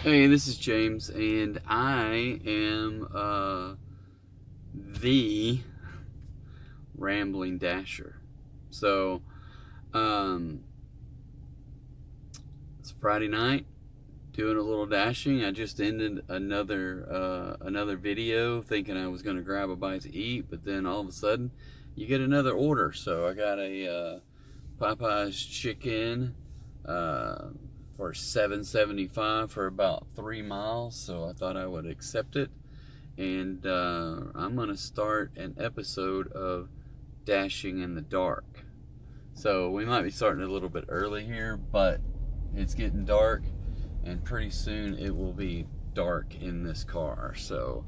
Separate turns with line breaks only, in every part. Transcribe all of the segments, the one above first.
Hey, this is James, and I am the Rambling Dasher. So, um, it's Friday night, doing a little dashing. I just ended another video thinking I was going to grab a bite to eat, but then all of a sudden, you get another order. So I got a Popeye's chicken for $7.75 for about 3 miles, so I thought I would accept it. And I'm gonna start an episode of Dashing in the Dark. So we might be starting a little bit early here, but it's getting dark, and pretty soon it will be dark in this car. So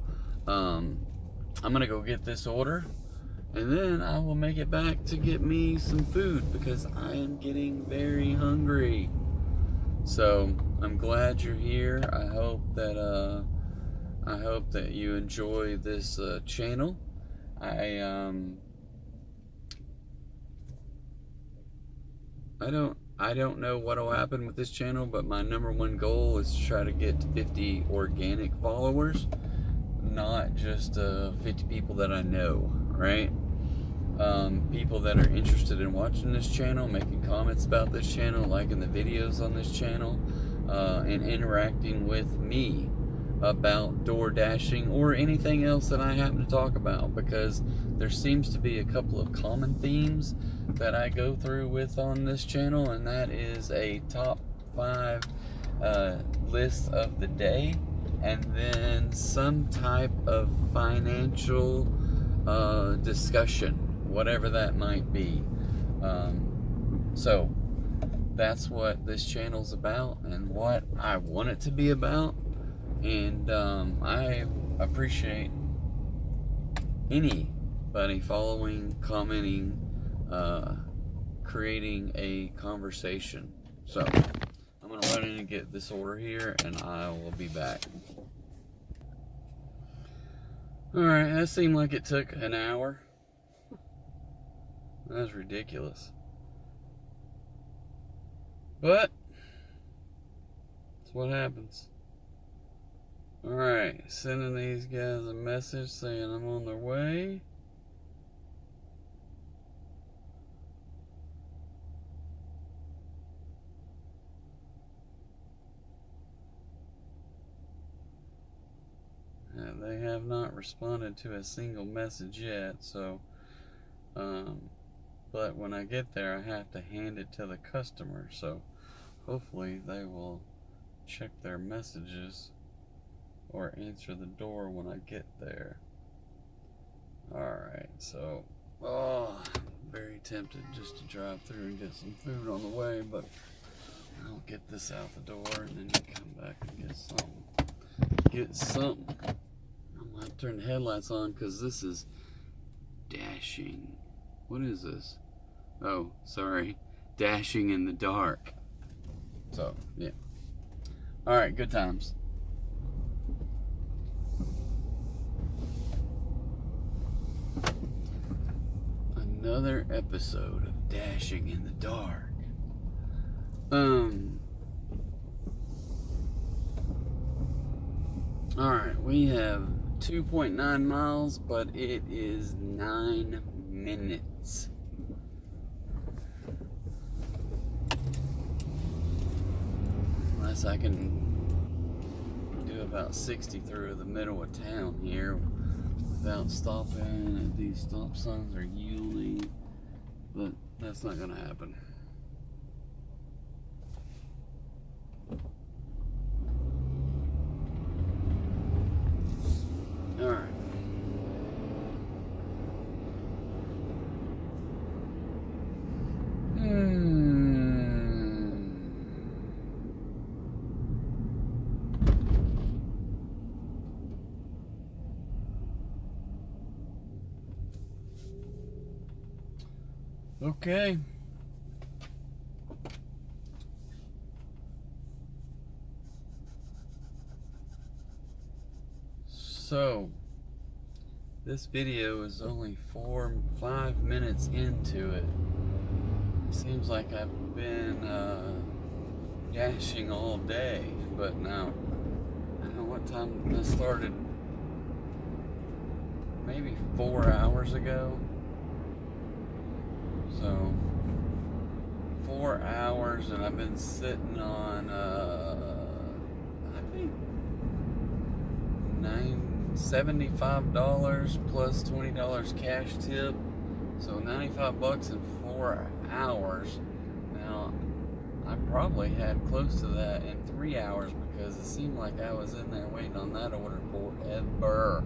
I'm gonna go get this order, and then I will make it back to get me some food because I am getting very hungry. So I'm glad you're here. I hope that you enjoy this channel. I don't know what will happen with this channel, but my #1 goal is to try to get to 50 organic followers, not just 50 people that I know, right? People that are interested in watching this channel, making comments about this channel, liking the videos on this channel, and interacting with me about door dashing or anything else that I happen to talk about, because there seems to be a couple of common themes that I go through with on this channel, and that is a top 5 list of the day, and then some type of financial discussion, whatever that might be. So that's what this channel's about and what I want it to be about. And I appreciate anybody following, commenting, creating a conversation. So I'm gonna run in and get this order here, and I will be back. Alright, that seemed like it took an hour. That's ridiculous. But that's what happens. Alright, sending these guys a message saying I'm on their way. They have not responded to a single message yet, so but when I get there I have to hand it to the customer, so hopefully they will check their messages or answer the door when I get there. Alright, so I'm very tempted just to drive through and get some food on the way, but I'll get this out the door and then come back and get something. I'm gonna have to turn the headlights on because this is dashing. What is this? Oh, sorry. Dashing in the dark. So, yeah. Alright, good times. Another episode of Dashing in the Dark. Alright, we have 2.9 miles, but it is 9 minutes. Unless I can do about 60 through the middle of town here without stopping at these stop signs are yielding, but that's not gonna happen. All right. Okay. So, this video is only 5 minutes into it. It seems like I've been dashing all day, but now what time I started. Maybe 4 hours ago. So 4 hours, and I've been sitting on I think $75 plus $20 cash tip, so $95 in 4 hours. Now I probably had close to that in 3 hours because it seemed like I was in there waiting on that order forever,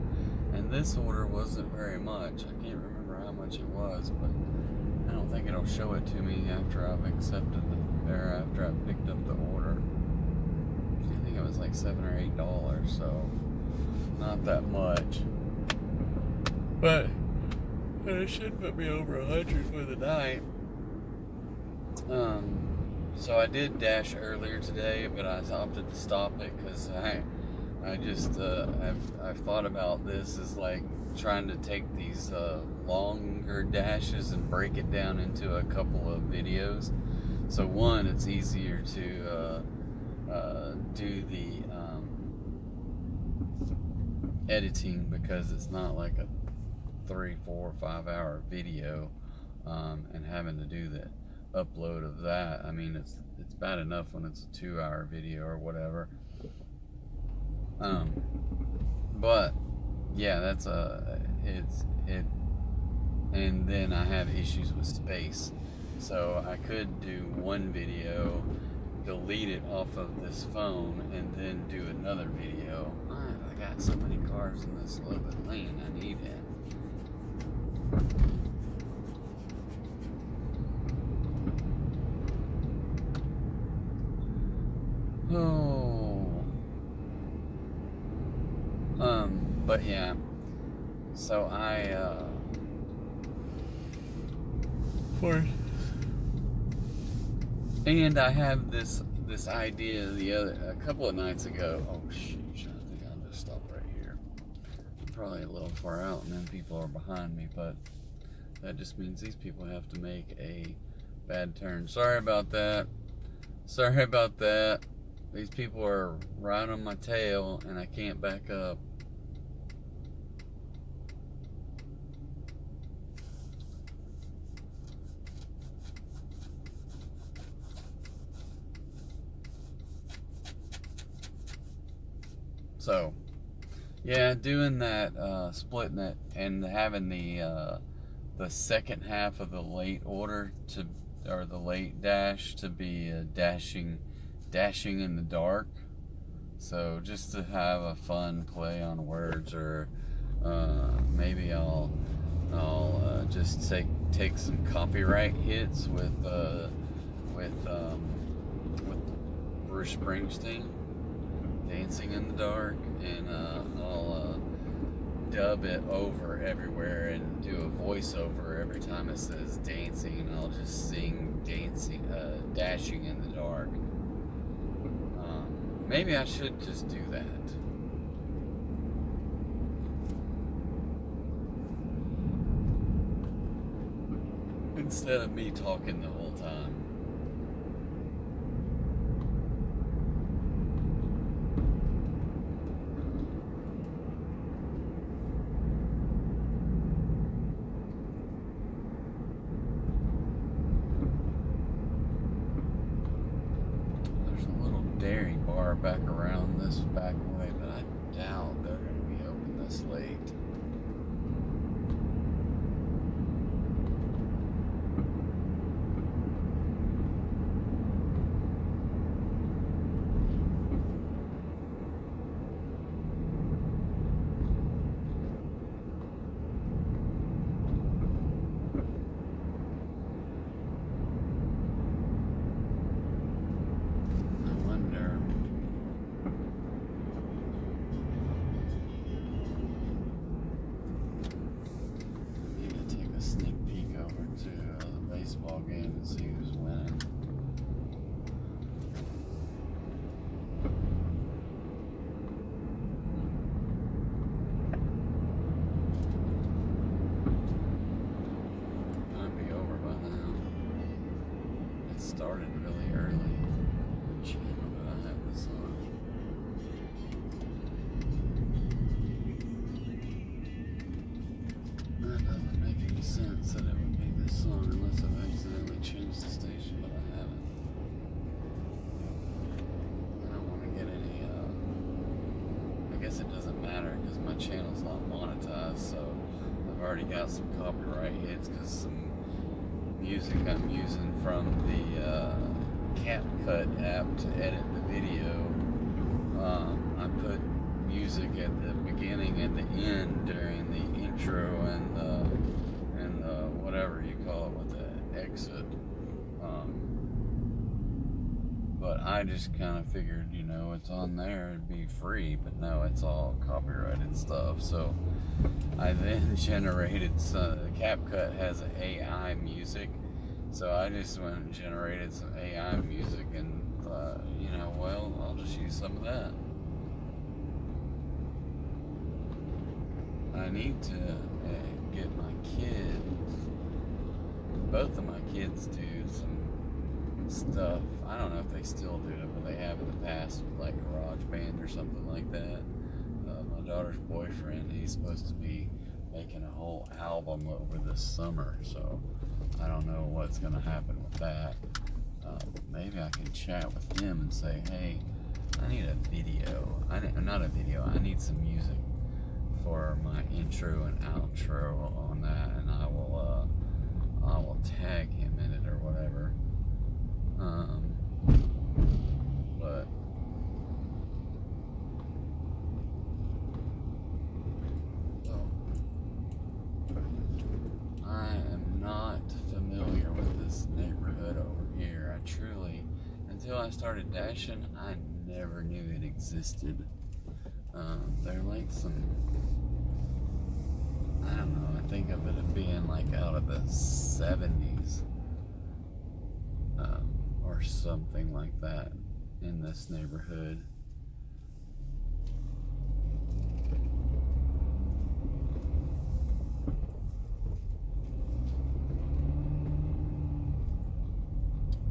and this order wasn't very much. I can't remember how much it was, but I don't think it'll show it to me after I've accepted or after I've picked up the order. I think it was like $7 or $8, so not that much. But it should put me over 100 for the night. So I did dash earlier today, but I opted to stop it because I just I've thought about this as like trying to take these longer dashes and break it down into a couple of videos. So one, it's easier to do the editing because it's not like a 3, 4, 5 hour video, and having to do the upload of that. I mean, it's bad enough when it's a 2 hour video or whatever. But yeah, that's and then I have issues with space, so I could do one video, delete it off of this phone, and then do another video. I got so many cars in this little bit lane I need in. But yeah, so and I have this idea a couple of nights ago. Oh shoot, I think I'll just stop right here. I'm probably a little far out, and then people are behind me, but that just means these people have to make a bad turn. Sorry about that. These people are right on my tail, and I can't back up. So, yeah, doing that, splitting it, and having the second half of the late order or the late dash to be dashing in the dark. So just to have a fun play on words, or maybe I'll just take some copyright hits with Bruce Springsteen, Dancing in the Dark, and I'll dub it over everywhere and do a voiceover every time it says dancing, and I'll just sing dashing in the dark. Maybe I should just do that. Instead of me talking the whole time. Dairy bar back around this back way, but I doubt they're going to be open this late. Game and see who's winning. Might be over by now. It started really early. Which channel did I have this on? my channel's not monetized, so I've already got some copyright hits because some music I'm using from the CapCut app to edit the video. I put music at the beginning and the end during the intro and whatever you call it with the exit. But I just kind of figured, you know, it's on there, it'd be free, but no, it's all copyrighted stuff. So I then generated CapCut has AI music, so I just went and generated some AI music and thought, you know, well, I'll just use some of that. I need to get my kids, both of my kids, do some stuff. I don't know if they still do it, but they have in the past, like GarageBand or something like that. My daughter's boyfriend, he's supposed to be making a whole album over this summer, so I don't know what's going to happen with that. Maybe I can chat with him and say, hey, I need a video. Not a video, I need some music for my intro and outro on that, and I will tag him in it or whatever. But I am not familiar with this neighborhood over here. I truly, until I started dashing, I never knew it existed. They're like some, I don't know, I think of it as being like out of the 70s. Or something like that in this neighborhood.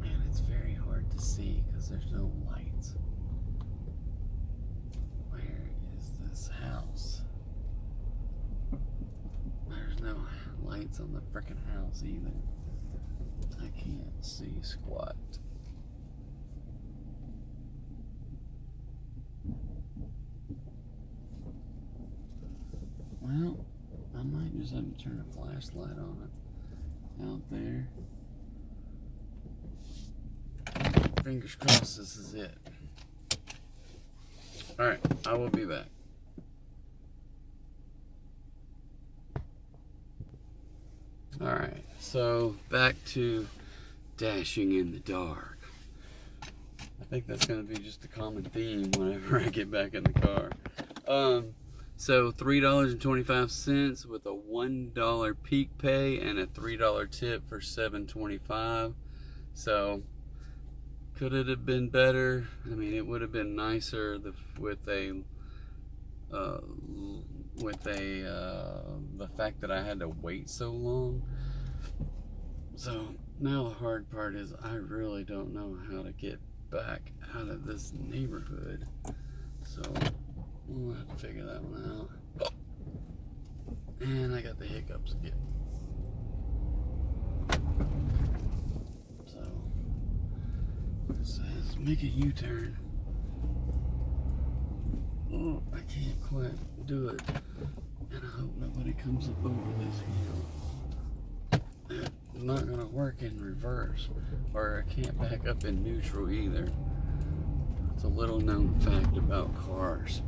Man, it's very hard to see because there's no lights. Where is this house? There's no lights on the frickin' house either. I can't see squat. Well, I might just have to turn a flashlight on it out there. Fingers crossed this is it. Alright, I will be back. Alright, so back to dashing in the dark. I think that's going to be just a common theme whenever I get back in the car. So $3.25 with a $1 peak pay and a $3 tip for $7.25. So could it have been better? I mean, it would have been nicer with the fact that I had to wait so long. So now the hard part is I really don't know how to get back out of this neighborhood. So we'll have to figure that one out. And I got the hiccups again. So it says make a U-turn. Oh, I can't quite do it. And I hope nobody comes up over this hill. It's not gonna work in reverse, or I can't back up in neutral either. It's a little known fact about cars.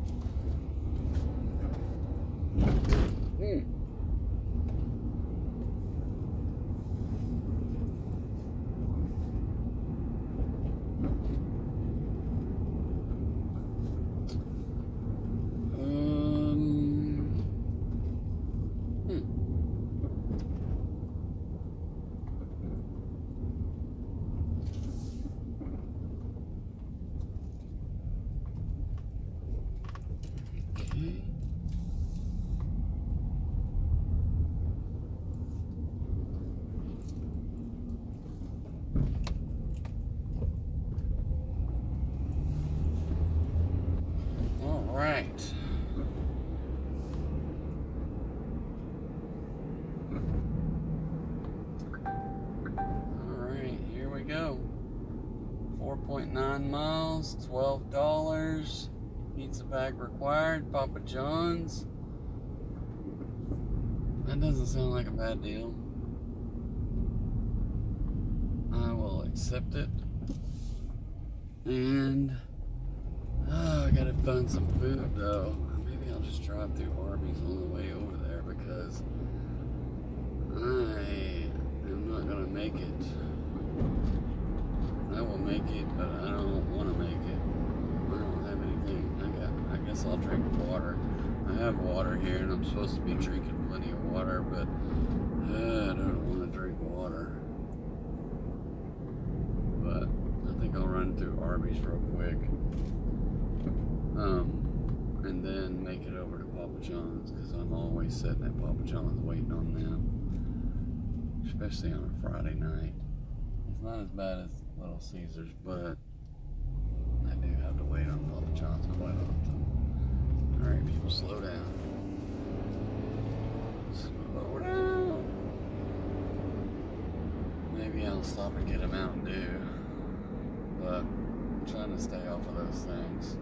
Alright. Alright, here we go. 4.9 miles, $12. Pizza bag required, Papa John's. That doesn't sound like a bad deal. I will accept it. And I gotta find some food though. Maybe I'll just drive through Arby's on the way over there because I am not gonna make it. I will make it, but I don't want to make it. I don't have anything. I guess I'll drink water. I have water here, and I'm supposed to be drinking plenty of water, but I don't want to drink water. But I think I'll run through Arby's real quick, and then make it over to Papa John's because I'm always sitting at Papa John's waiting on them, especially on a Friday night. It's not as bad as Little Caesars, but I do have to wait on Papa John's quite often. Alright, people, slow down. Slow down. Maybe I'll stop and get a Mountain Dew, but I'm trying to stay off of those things.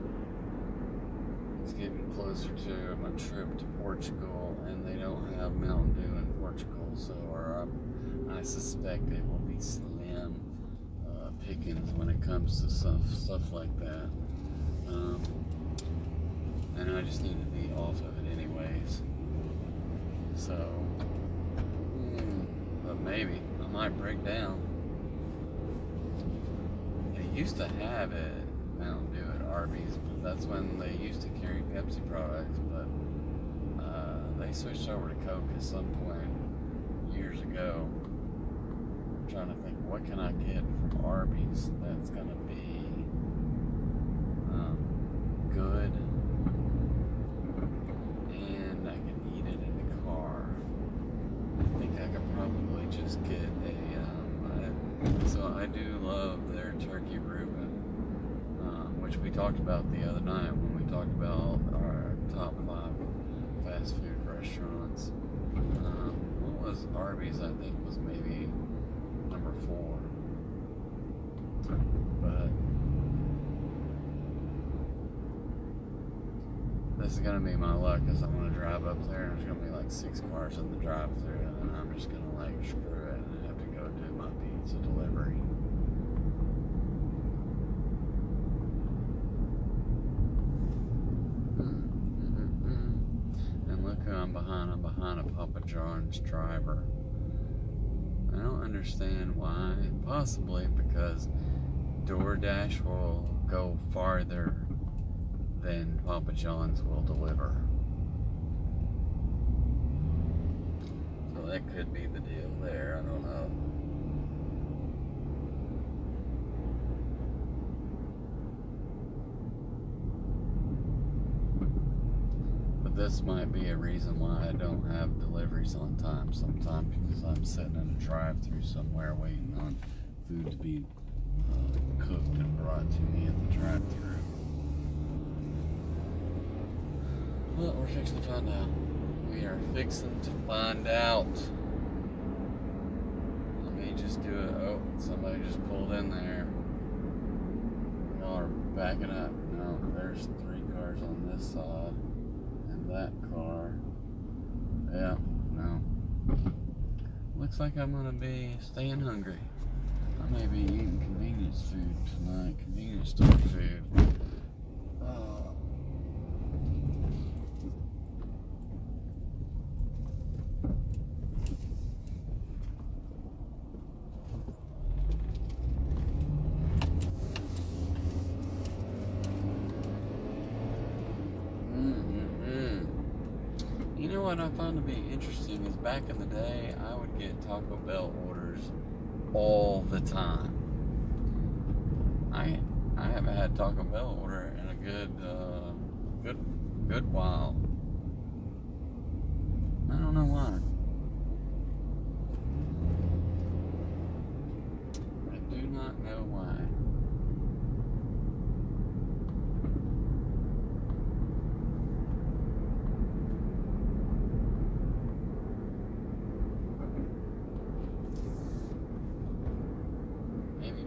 It's getting closer to my trip to Portugal, and they don't have Mountain Dew in Portugal, so I suspect it will be slim pickings when it comes to stuff like that. And I just need to be off of it anyways. So, but maybe I might break down. They used to have it, Mountain Dew at Arby's, but that's when they used to carry Pepsi products, but they switched over to Coke at some point years ago. I'm trying to think, what can I get from Arby's that's gonna be good and I can eat it in the car. I think I could probably just get so I do love their turkey Reuben, which we talked about the other night when we talked about our top 5 fast food restaurants. What was Arby's? I think was maybe number 4. But this is gonna be my luck because I'm gonna drive up there and there's gonna be like 6 cars in the drive-thru, and then I'm just gonna like screw it and have to go do my pizza delivery. And look who I'm behind. I'm behind a Papa John's driver. I don't understand why. Possibly because DoorDash will go farther than Papa John's will deliver. So that could be the deal there. I don't know. But this might be a reason why I don't have deliveries on time sometimes, because I'm sitting in a drive-thru somewhere waiting on food to be cooked and brought to me at the drive-thru. Well, we're fixing to find out. We are fixing to find out. Let me just do it. Oh, somebody just pulled in there. Y'all are backing up. No, there's 3 cars on this side. And that car. Yeah, no. Looks like I'm gonna be staying hungry. I may be eating convenience food tonight. Convenience store food. You know what I found to be interesting is back in the day, I would get Taco Bell orders all the time. I haven't had Taco Bell order in a good while. I don't know why. I do not know why.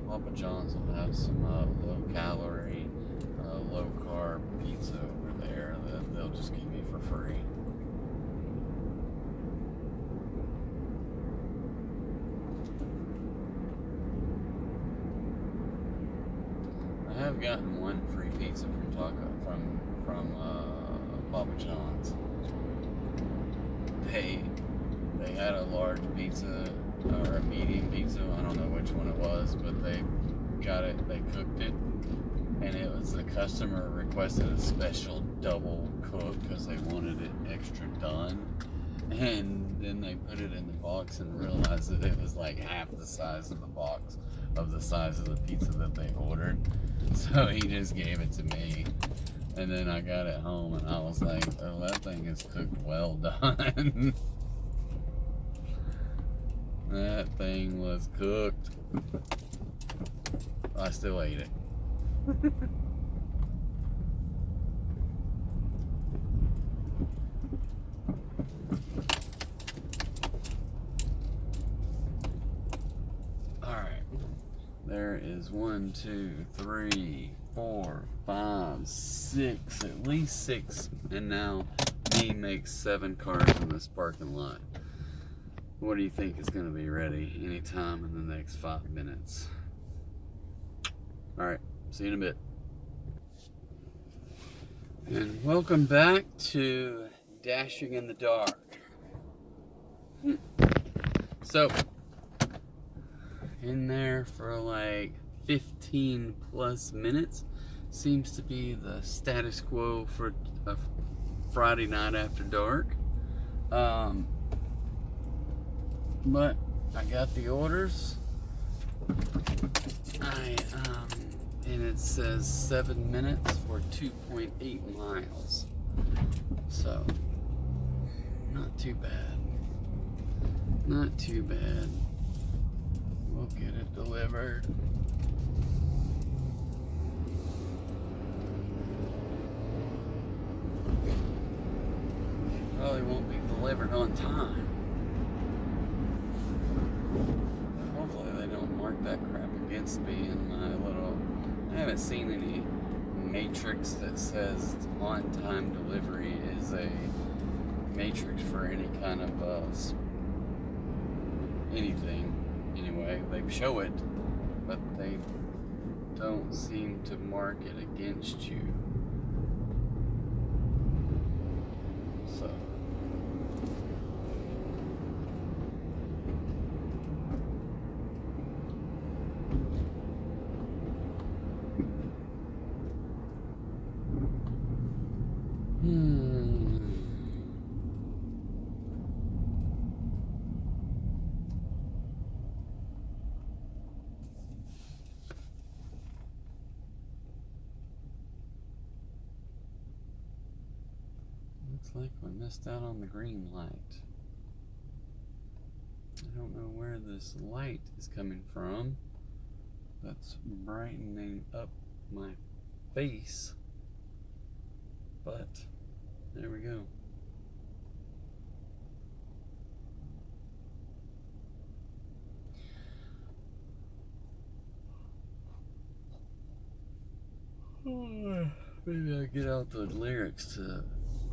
Papa John's will have some low-calorie, low-carb pizza over there that they'll just give me for free. I've gotten one free pizza from Papa John's. They had a large pizza or a medium pizza. I don't know which one it was, but they cooked it, and it was the customer requested a special double cook because they wanted it extra done. And then they put it in the box and realized that it was like half the size of the box of the size of the pizza that they ordered. So he just gave it to me. And then I got it home and I was like, oh, that thing is cooked well done. That thing was cooked. I still ate it. There is 1, 2, 3, 4, 5, 6, at least 6, and now me makes 7 cars in this parking lot. What do you think is going to be ready anytime in the next 5 minutes? Alright, see you in a bit. And welcome back to Dashing in the Dark. So, in there for like 15 plus minutes seems to be the status quo for a Friday night after dark. But I got the orders. And it says 7 minutes for 2.8 miles. So not too bad. Not too bad. We'll get it delivered. Probably won't be delivered on time. Hopefully they don't mark that crap against me in my little... I haven't seen any matrix that says on-time delivery is a matrix for any kind of anything. Anyway, they show it, but they don't seem to mark it against you. So looks like we missed out on the green light. I don't know where this light is coming from that's brightening up my face, but there we go. Maybe I'll get out the lyrics to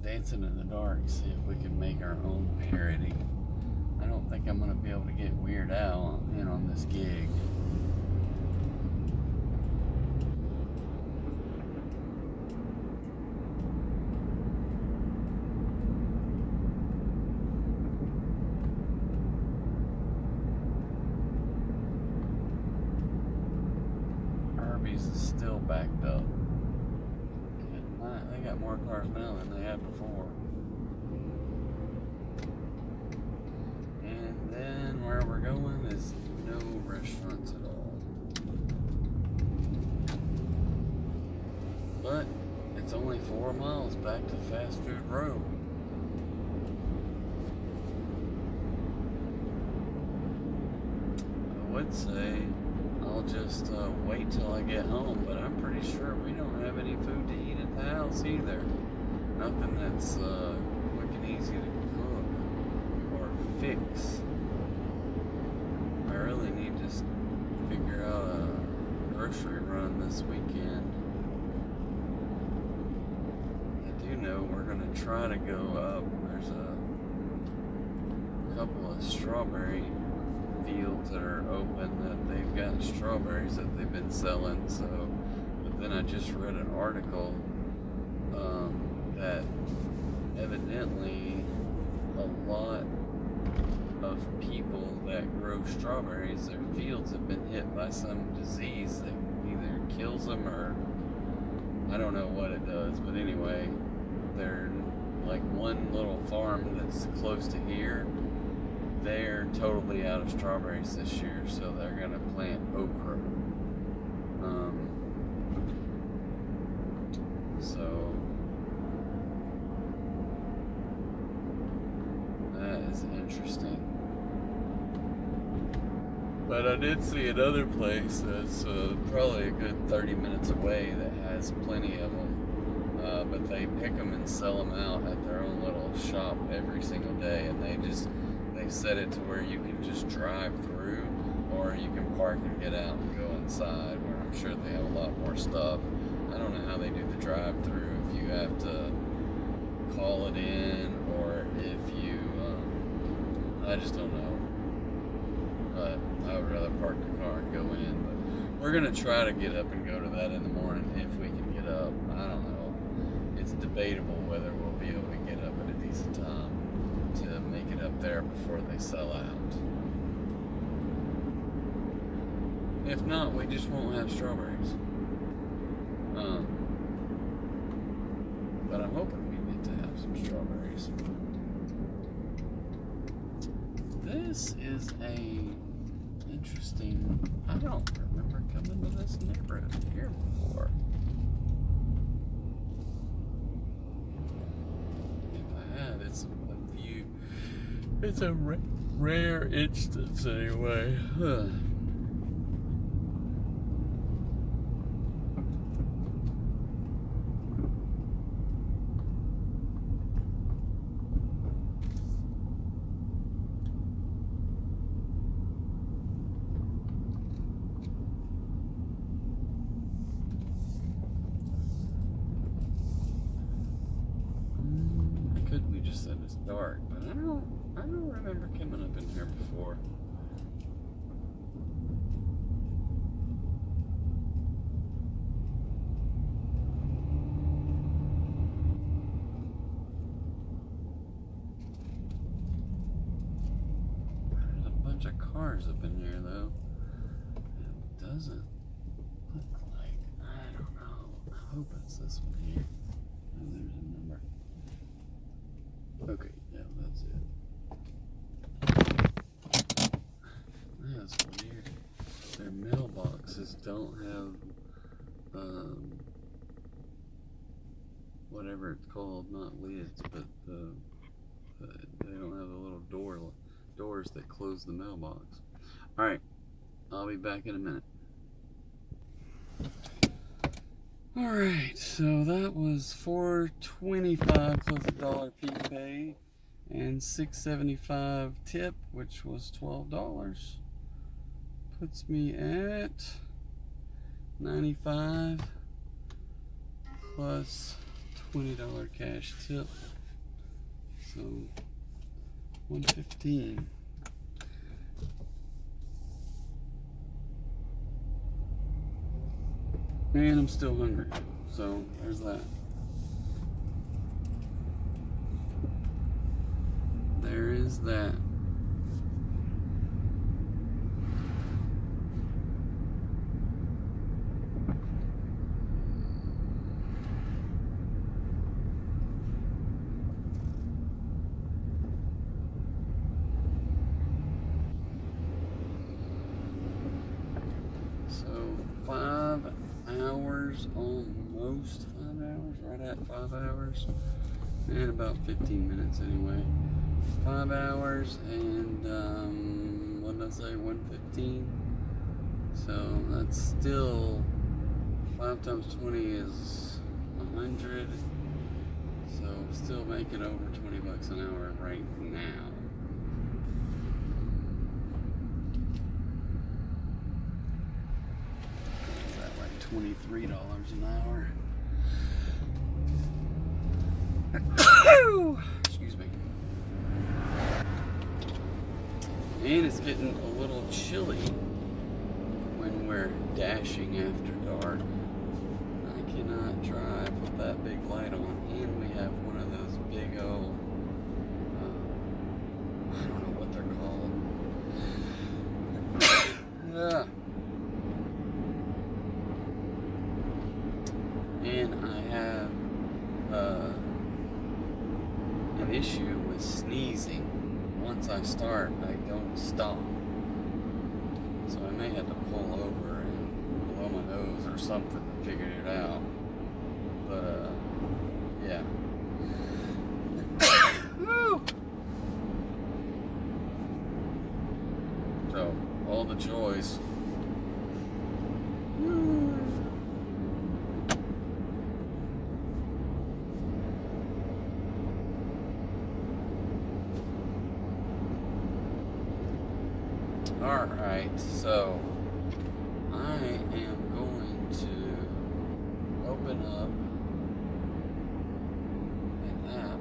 Dancing in the Dark, see if we can make our own parody. I don't think I'm going to be able to get Weird Al in on this gig. Arby's is still backed up. They got more cars now than they had before. And then where we're going is no restaurants at all. But it's only 4 miles back to the fast food road. I would say I'll just wait till I get home, but I'm pretty sure we don't have any food to eat at the house either. Nothing that's quick and easy to cook or fix. I really need to figure out a grocery run this weekend. I do know we're going to try to go up. There's a couple of strawberry fields that are open that they've got strawberries that they've been selling, so with then I just read an article that evidently a lot of people that grow strawberries, their fields have been hit by some disease that either kills them or I don't know what it does, but anyway, they're like one little farm that's close to here, they're totally out of strawberries this year, so they're gonna plant okra. So that is interesting. But I did see another place that's probably a good 30 minutes away that has plenty of them. But they pick them and sell them out at their own little shop every single day. And they've set it to where you can just drive through, or you can park and get out and go inside, where I'm sure they have a lot more stuff. I don't know how they do the drive through, if you have to call it in, or if you, I just don't know. But I would rather park the car and go in. But we're going to try to get up and go to that in the morning if we can get up. I don't know. It's debatable whether we'll be able to get up at a decent time to make it up there before they sell out. If not, we just won't have strawberries. But I'm hoping we get to have some strawberries. This is a interesting, I don't remember coming to this neighborhood here before. If I had, it's a rare instance anyway. Said it's dark, but I don't remember coming up in here before. There's a bunch of cars up in here though. It doesn't look like, I don't know. I hope it's this one here. Oh, there's a number. Okay, yeah, that's it. That's weird. Their mailboxes don't have, whatever it's called, not lids, but they don't have the little doors that close the mailbox. Alright, I'll be back in a minute. Alright, so that was $4.25 plus $1 prepaid and $6.75 tip, which was $12. Puts me at $95 plus $20 cash tip, so $115. And I'm still hungry, so there's that. There is that. So 5 hours, almost 5 hours, right at 5 hours, and about 15 minutes anyway. 5 hours and what did I say, 115? So that's still 5 times 20 is 100. So still making over $20 an hour right now. $23 an hour. Excuse me. And it's getting a little chilly when we're dashing after dark. cannot drive with that big light on, and we have one of those big old, I don't know what they're called. Yeah. And I have an issue with sneezing. Once I start, I don't stop. So I may have to pull over and blow my nose or something to figure it out. But, yeah. Woo! So, all the joys. Alright, so I am going to open up an app.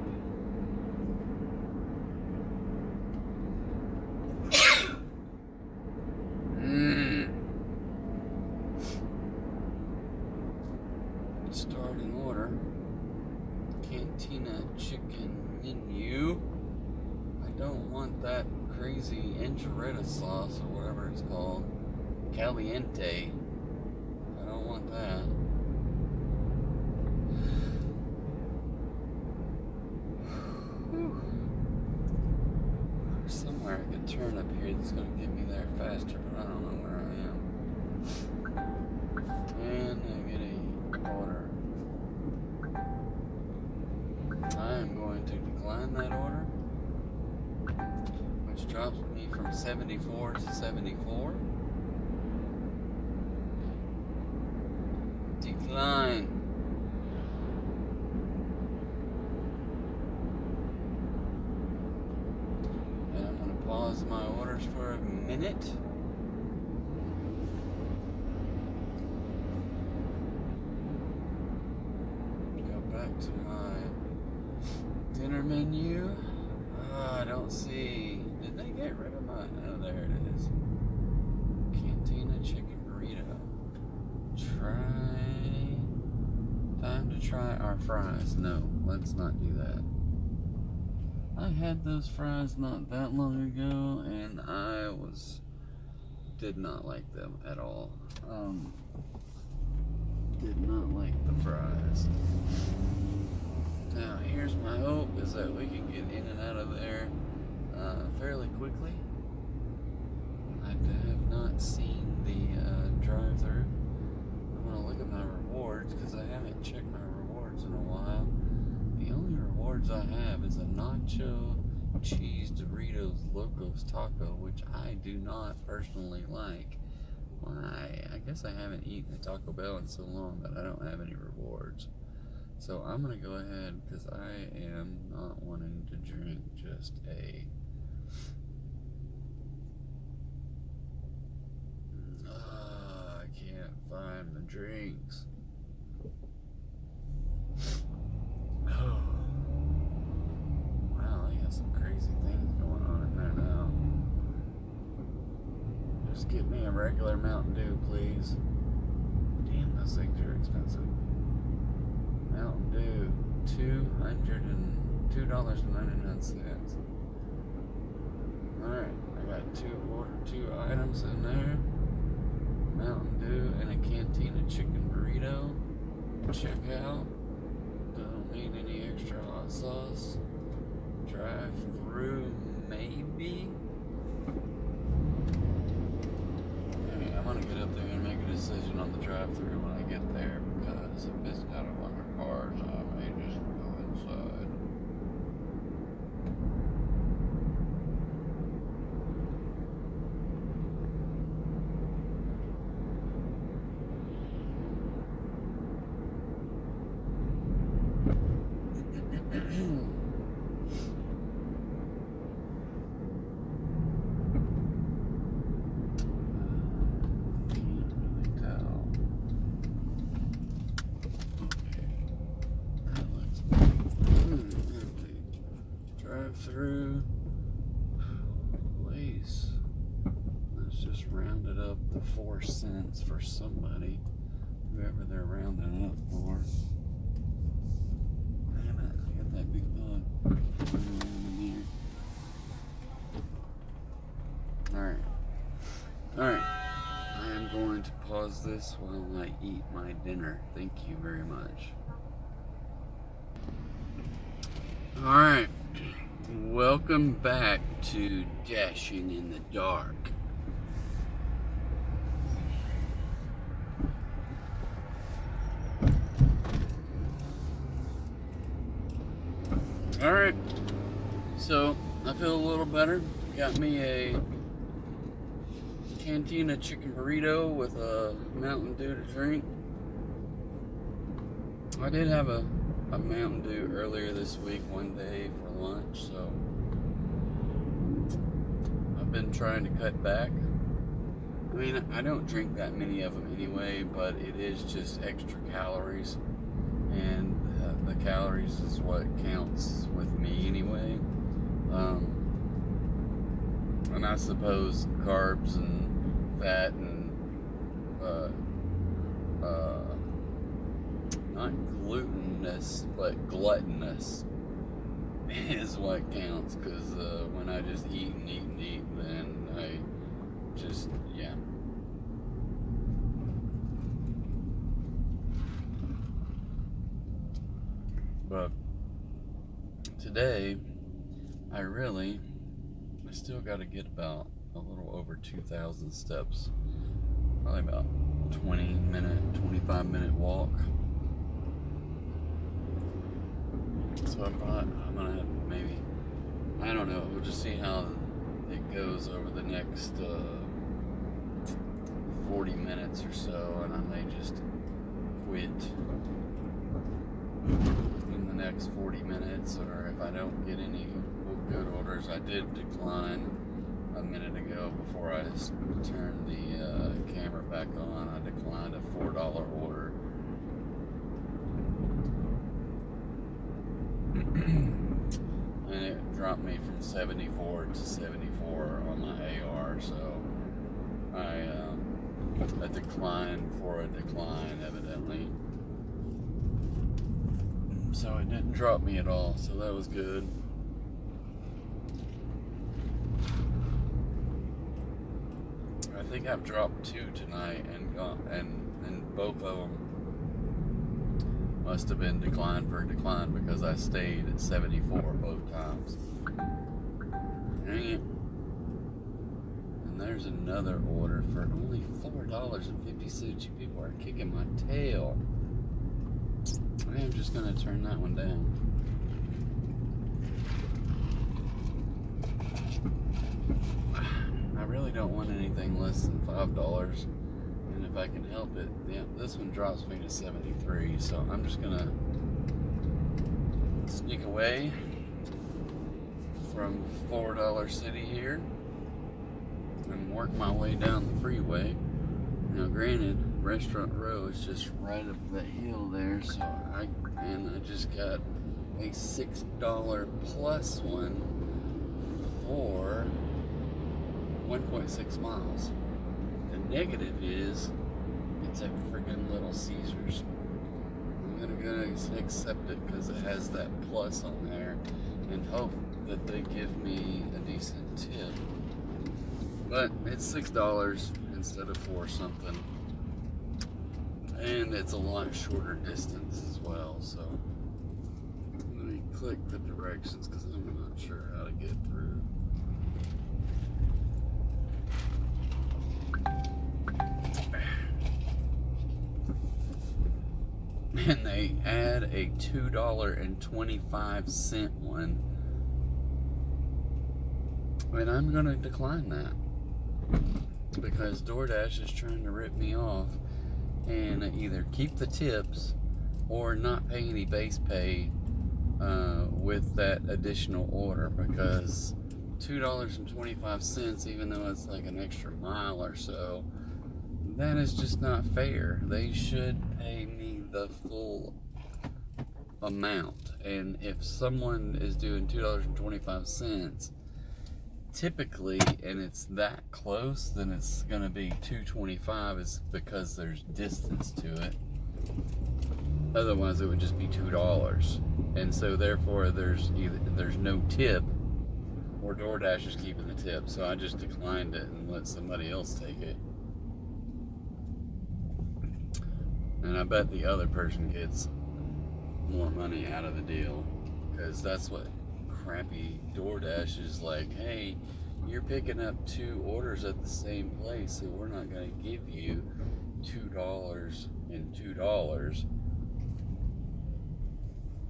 Starting order. Cantina chicken menu. I don't want that crazy enchilada sauce or whatever it's called. Caliente. I don't want that. There's somewhere I could turn up here that's going to get me there faster, but I don't know where I am. And I get a order. I am going to decline that order, which drops me from 74 to 74. Decline. And I'm going to pause my orders for a minute. Go back to my dinner menu. I don't see. Did they get rid of my? Oh, there it is. Cantina chicken burrito. Time to try our fries. No, let's not do that. I had those fries not that long ago, and I did not like them at all. Did not like the fries. Now, here's my hope is that we can get in and out of there fairly quickly. I have not seen the drive-thru. I'm going to look at my rewards because I haven't checked my rewards in a while. The only rewards I have is a nacho cheese Doritos Locos taco, which I do not personally like. Why? I guess I haven't eaten a Taco Bell in so long that I don't have any rewards. So I'm going to go ahead because I am not wanting to drink just a... I can't find the drinks. Oh. Wow, they got some crazy things going on in there now. Just get me a regular Mountain Dew, please. Damn, those things are expensive. Mountain Dew, $202.99. Alright, I got two items in there. Mountain Dew and a Cantina chicken burrito. Check out. Don't need any extra hot sauce. Drive through, maybe. Okay, I'm gonna get up there and make a decision on the drive-through when I get there, because if it's got a bunch of cars, I may just go inside. Through, please. Let's just round it up to 4 cents for somebody. whoever they're rounding up for. Damn it, I got that big bug in here. Alright. I am going to pause this while I eat my dinner. Thank you very much. Alright. Welcome back to Dashing in the Dark. Alright, so I feel a little better. Got me a Cantina chicken burrito with a Mountain Dew to drink. I did have a Mountain Dew earlier this week, one day for lunch, so I've been trying to cut back. I mean, I don't drink that many of them anyway, but it is just extra calories, and the calories is what counts with me anyway. And I suppose carbs and fat and not glutinous but gluttonous is what counts, because when I just eat and eat and eat, then I just, yeah. But today I still got to get about a little over 2,000 steps, probably about 25-minute walk. So I thought I'm gonna have maybe, I don't know, we'll just see how it goes over the next 40 minutes or so, and I may just quit in the next 40 minutes, or if I don't get any good orders. I did decline a minute ago before I turned the camera back on. I declined a $4 order. And it dropped me from 74 to 74 on my AR, so a decline for a decline, evidently. So it didn't drop me at all, so that was good. I think I've dropped 2 tonight, and both of them must have been decline for a decline, because I stayed at 74 both times. Dang it. And there's another order for only $4.50. You people are kicking my tail. I am just going to turn that one down. I really don't want anything less than $5, and if I can help it, yeah, this one drops me to 73, so I'm just gonna sneak away from $4 city here and work my way down the freeway. Now granted, Restaurant Row is just right up the hill there, so I just got a $6 plus one for 1.6 miles. The negative is it's a freaking Little Caesars. I'm gonna accept it because it has that plus on there, and hope that they give me a decent tip. But it's $6 instead of $4 something, and it's a lot shorter distance as well. So let me click the directions because I'm not sure how to get through. And they add a $2.25 one, and I'm gonna decline that because DoorDash is trying to rip me off and either keep the tips or not pay any base pay with that additional order, because $2.25, even though it's like an extra mile or so, that is just not fair. They should pay me the full amount. And if someone is doing $2.25, typically, and it's that close, then it's gonna be $2.25, is because there's distance to it. Otherwise it would just be $2. And so therefore there's no tip, or DoorDash is keeping the tip. So I just declined it and let somebody else take it. And I bet the other person gets more money out of the deal, because that's what crappy DoorDash is like. Hey, you're picking up 2 orders at the same place, so we're not going to give you $2 and $2.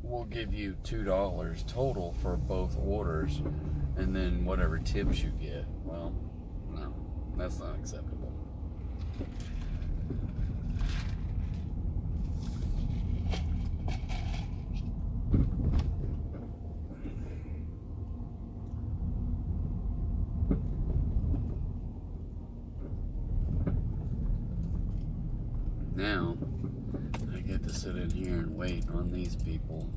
We'll give you $2 total for both orders, and then whatever tips you get. Well, no, that's not acceptable. Now, I get to sit in here and wait on these people.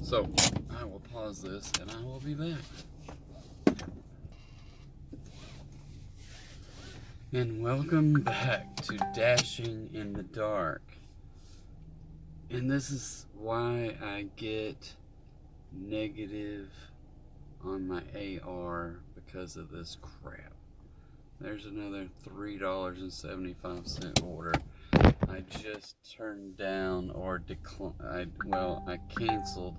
So, I will pause this and I will be back. And welcome back to Dashing in the Dark. And this is why I get negative on my AR, because of this crap. There's another $3.75 order. I just turned down or declined. I canceled.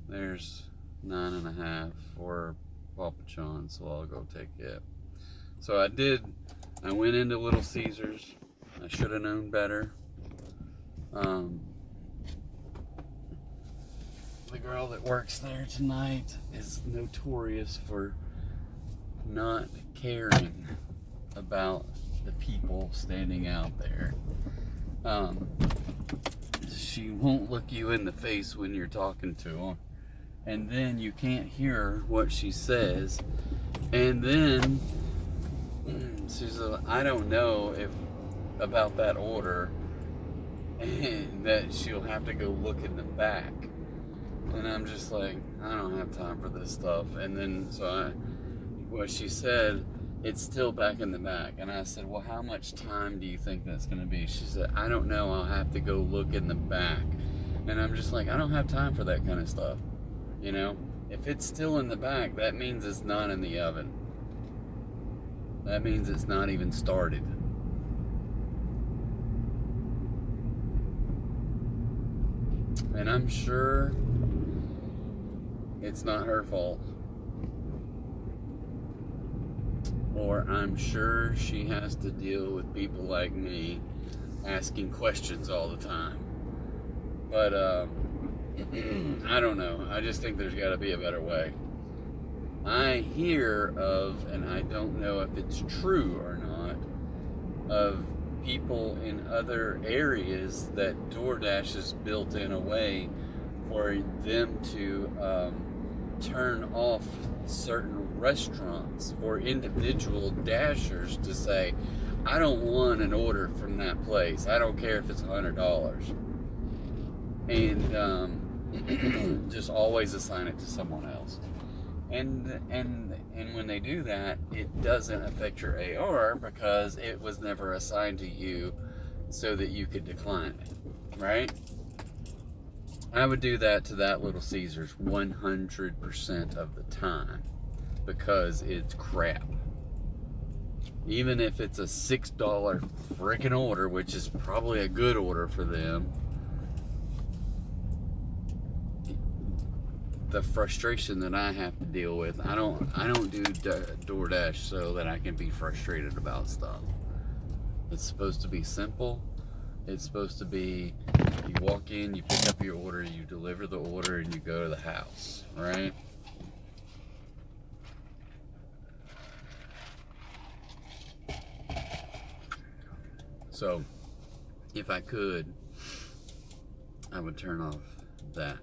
There's 9.5 for Papa John, so I'll go take it. So I went into Little Caesars. I should have known better. The girl that works there tonight is notorious for not caring about the people standing out there. She won't look you in the face when you're talking to her, and then you can't hear what she says, and then she's like, I don't know if about that order, and that she'll have to go look in the back. And I'm just like, I don't have time for this stuff. And then, what she said, it's still back in the back. And I said, well, how much time do you think that's going to be? She said, I don't know. I'll have to go look in the back. And I'm just like, I don't have time for that kind of stuff. You know, if it's still in the back, that means it's not in the oven. That means it's not even started. And I'm sure it's not her fault. Or I'm sure she has to deal with people like me asking questions all the time. But I don't know. I just think there's got to be a better way. I hear of, and I don't know if it's true or not, of people in other areas that DoorDash is built in a way for them to turn off certain restaurants for individual dashers to say, I don't want an order from that place. I don't care if it's $100. And just always assign it to someone else. And when they do that, it doesn't affect your AR because it was never assigned to you so that you could decline it, right? I would do that to that Little Caesars 100% of the time because it's crap. Even if it's a $6 freaking order, which is probably a good order for them, the frustration that I have to deal with, I don't do DoorDash so that I can be frustrated about stuff. It's supposed to be simple. It's supposed to be, you walk in, you pick up your order, you deliver the order, and you go to the house, right? So, if I could, I would turn off that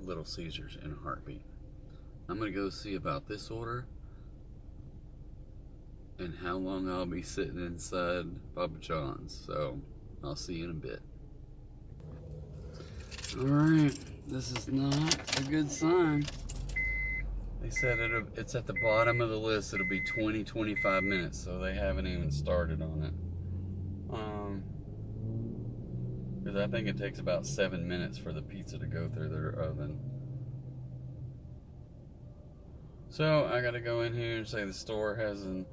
Little Caesars in a heartbeat. I'm gonna go see about this order and how long I'll be sitting inside Papa John's. So I'll see you in a bit. Alright, this is not a good sign. They said it's at the bottom of the list. It'll be 20-25 minutes, so they haven't even started on it. Because I think it takes about 7 minutes for the pizza to go through their oven. So I gotta go in here and say the store has an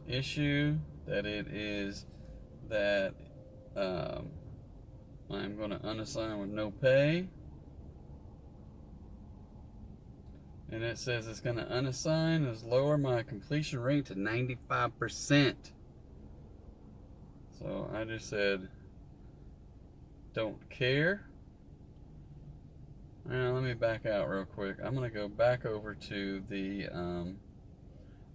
issue, that it is that I'm gonna unassign with no pay. And it says it's gonna unassign is lower my completion rate to 95%. So I just said, don't care. Now let me back out real quick. I'm gonna go back over to the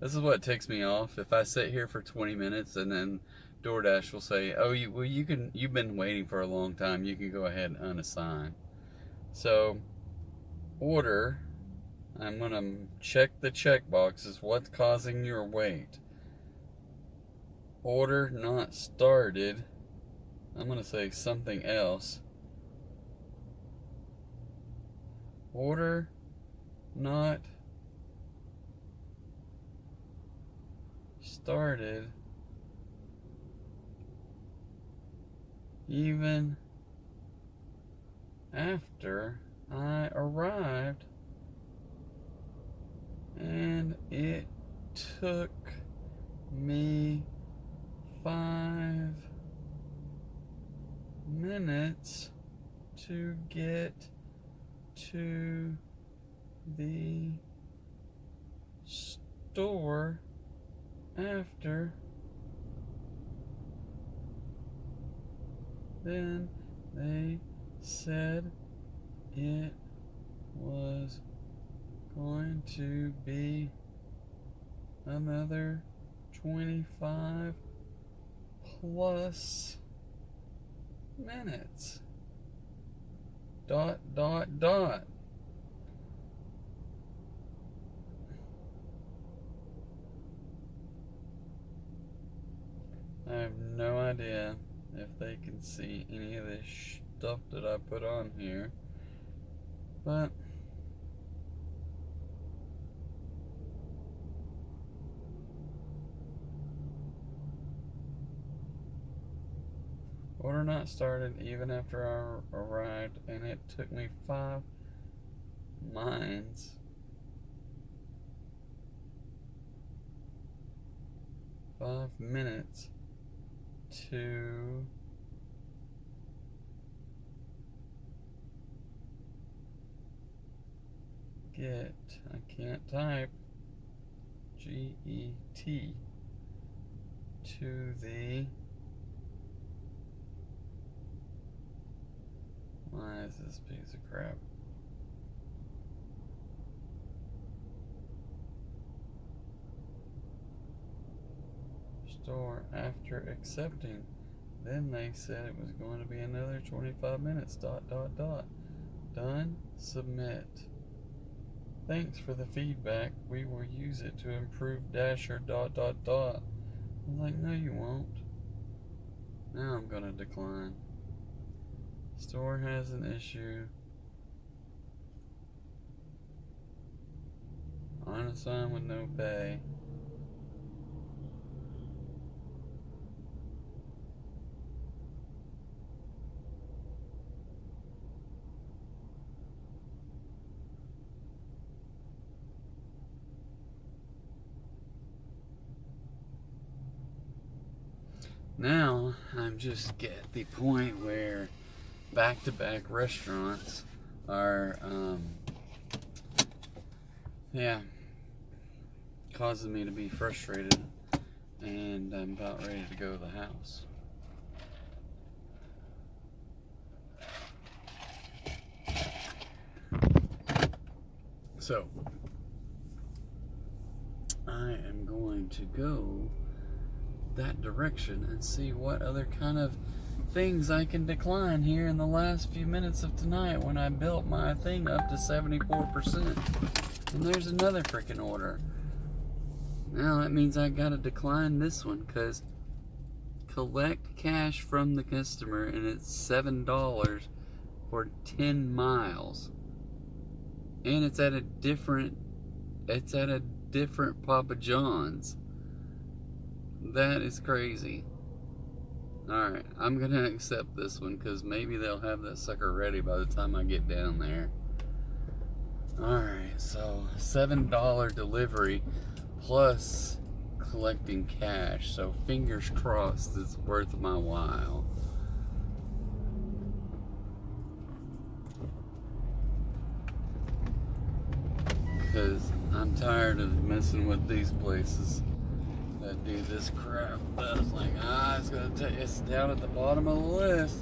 this is what takes me off. If I sit here for 20 minutes and then DoorDash will say, oh, you've been waiting for a long time, you can go ahead and unassign. So order, I'm gonna check the check boxes. What's causing your wait? Order not started. I'm gonna say something else. Order not started even after I arrived, and it took me 5 minutes to get to the store after. Then they said it was going to be another 25 plus minutes. ... I have no idea if they can see any of this stuff that I put on here, but order not started even after I arrived, and it took me 5 minutes to get, I can't type, GET, to the, why is this piece of crap? Store after accepting. Then they said it was going to be another 25 minutes, ... Done, submit. Thanks for the feedback. We will use it to improve Dasher ... I was like, no you won't. Now I'm gonna decline. Store has an issue. Unassign with no pay. Now I'm just at the point where back-to-back restaurants are causing me to be frustrated, and I'm about ready to go to the house. So I am going to go that direction and see what other kind of things I can decline here in the last few minutes of tonight when I built my thing up to 74%. And there's another freaking order. Now that means I gotta decline this one because collect cash from the customer, and it's $7 for 10 miles. And it's at a different Papa John's. That is crazy. Alright, I'm gonna accept this one because maybe they'll have that sucker ready by the time I get down there. Alright, so $7 delivery plus collecting cash. So fingers crossed it's worth my while. Because I'm tired of messing with these places that do this crap. But I was like, it's down at the bottom of the list.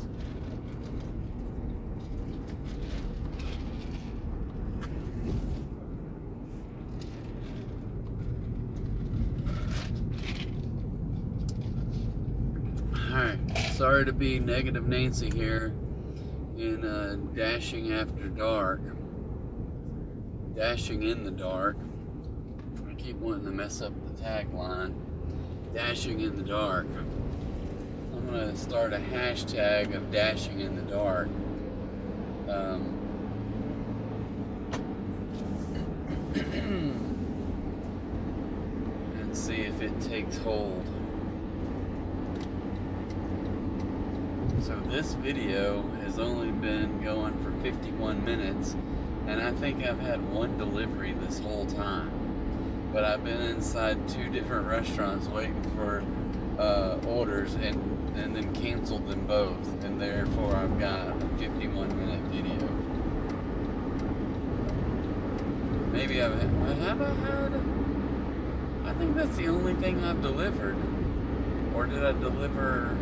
Alright, sorry to be negative Nancy here in Dashing After Dark. Dashing in the dark. I keep wanting to mess up the tagline. Dashing in the dark. I'm gonna start a hashtag of dashing in the dark. And see if it takes hold. So this video has only been going for 51 minutes, and I think I've had one delivery this whole time. But I've been inside 2 different restaurants waiting for orders and then canceled them both, and therefore I've got a 51-minute video. Maybe have I had? I think that's the only thing I've delivered. Or did I deliver?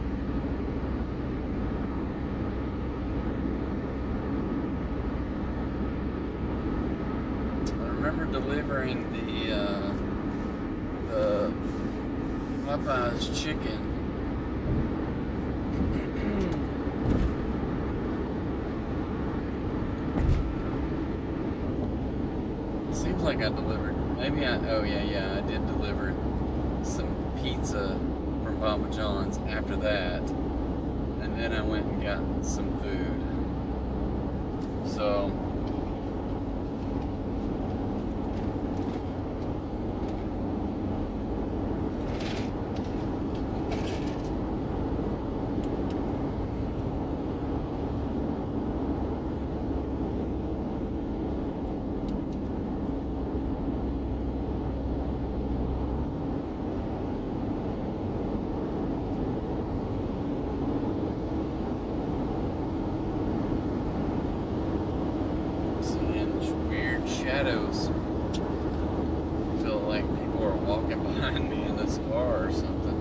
I remember delivering the Popeye's chicken. Seems like I delivered. Maybe I did deliver some pizza from Papa John's after that, and then I went and got some food. So shadows. I feel like people are walking behind me in this car or something.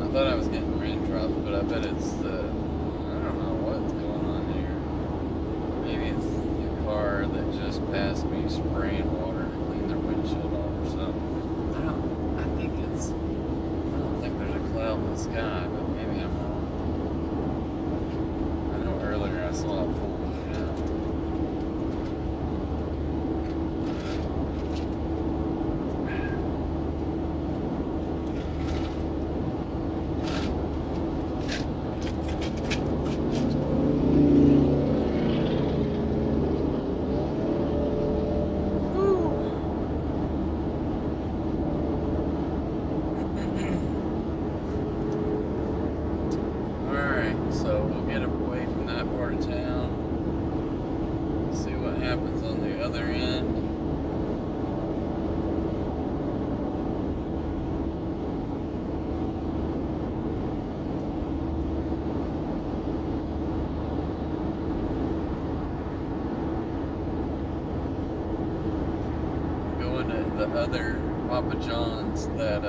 I thought I was getting raindrops, but I bet it's the, I don't know what's going on here. Maybe it's the car that just passed me spraying water to clean their windshield off or something. I don't think there's a cloud in the sky, but maybe I'm wrong. I know earlier I saw it falling down. So we'll get away from that part of town, see what happens on the other end. Going to the other Papa John's that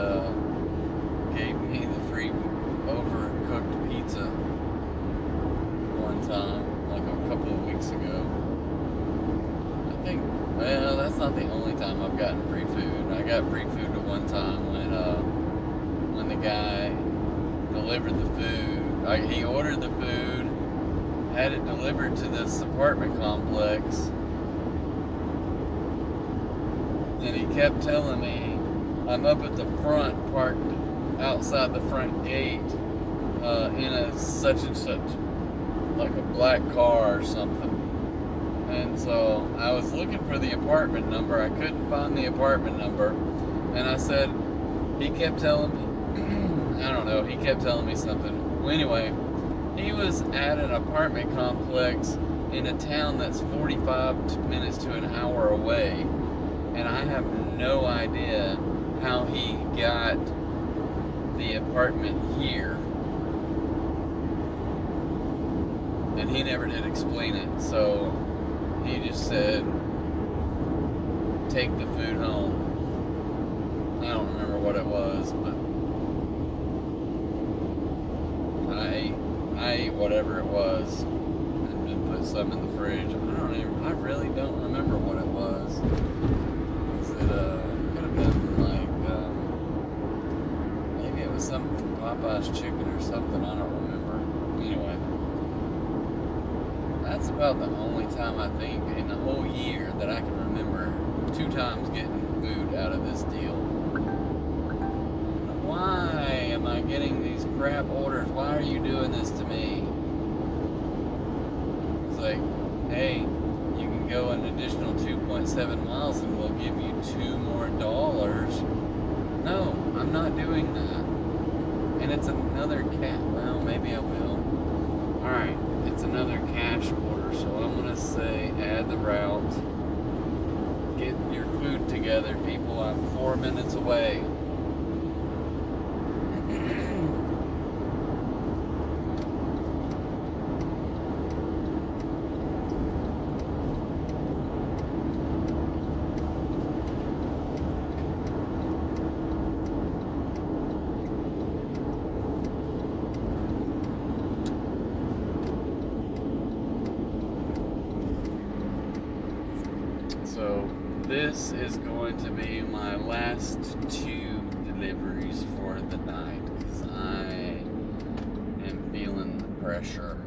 gave me the free overcooked pizza one time, like a couple of weeks ago. I think, well, that's not the only time I've gotten free food. I got free food at one time when the guy delivered the food. He ordered the food, had it delivered to this apartment complex, And he kept telling me, I'm up at the front, parked outside the front gate, in a such and such, like a black car or something. And so I was looking for the apartment number. I couldn't find the apartment number. And I said, he kept telling me, I don't know, he kept telling me something. Well, anyway, he was at an apartment complex in a town that's 45 minutes to an hour away. And I have no idea how he got the apartment here. And he never did explain it. So he just said, take the food home. I don't remember what it was, but I ate whatever it was and then put some in the fridge. I really don't remember what it was. It could have been like, maybe it was something from Popeye's Chicken or something, I don't remember. Anyway, that's about the only time I think in the whole year that I can remember 2 times getting food out of this deal. Why am I getting these crap orders? Why are you doing this to me? It's like, hey, you can go an additional 2.7 miles and we'll give you $2 more. No, I'm not doing that. And it's another well, maybe I will. Alright, it's another cash order, so I'm gonna say add the route. Get your food together, people. I'm 4 minutes away. So this is going to be my last 2 deliveries for the night because I am feeling the pressure.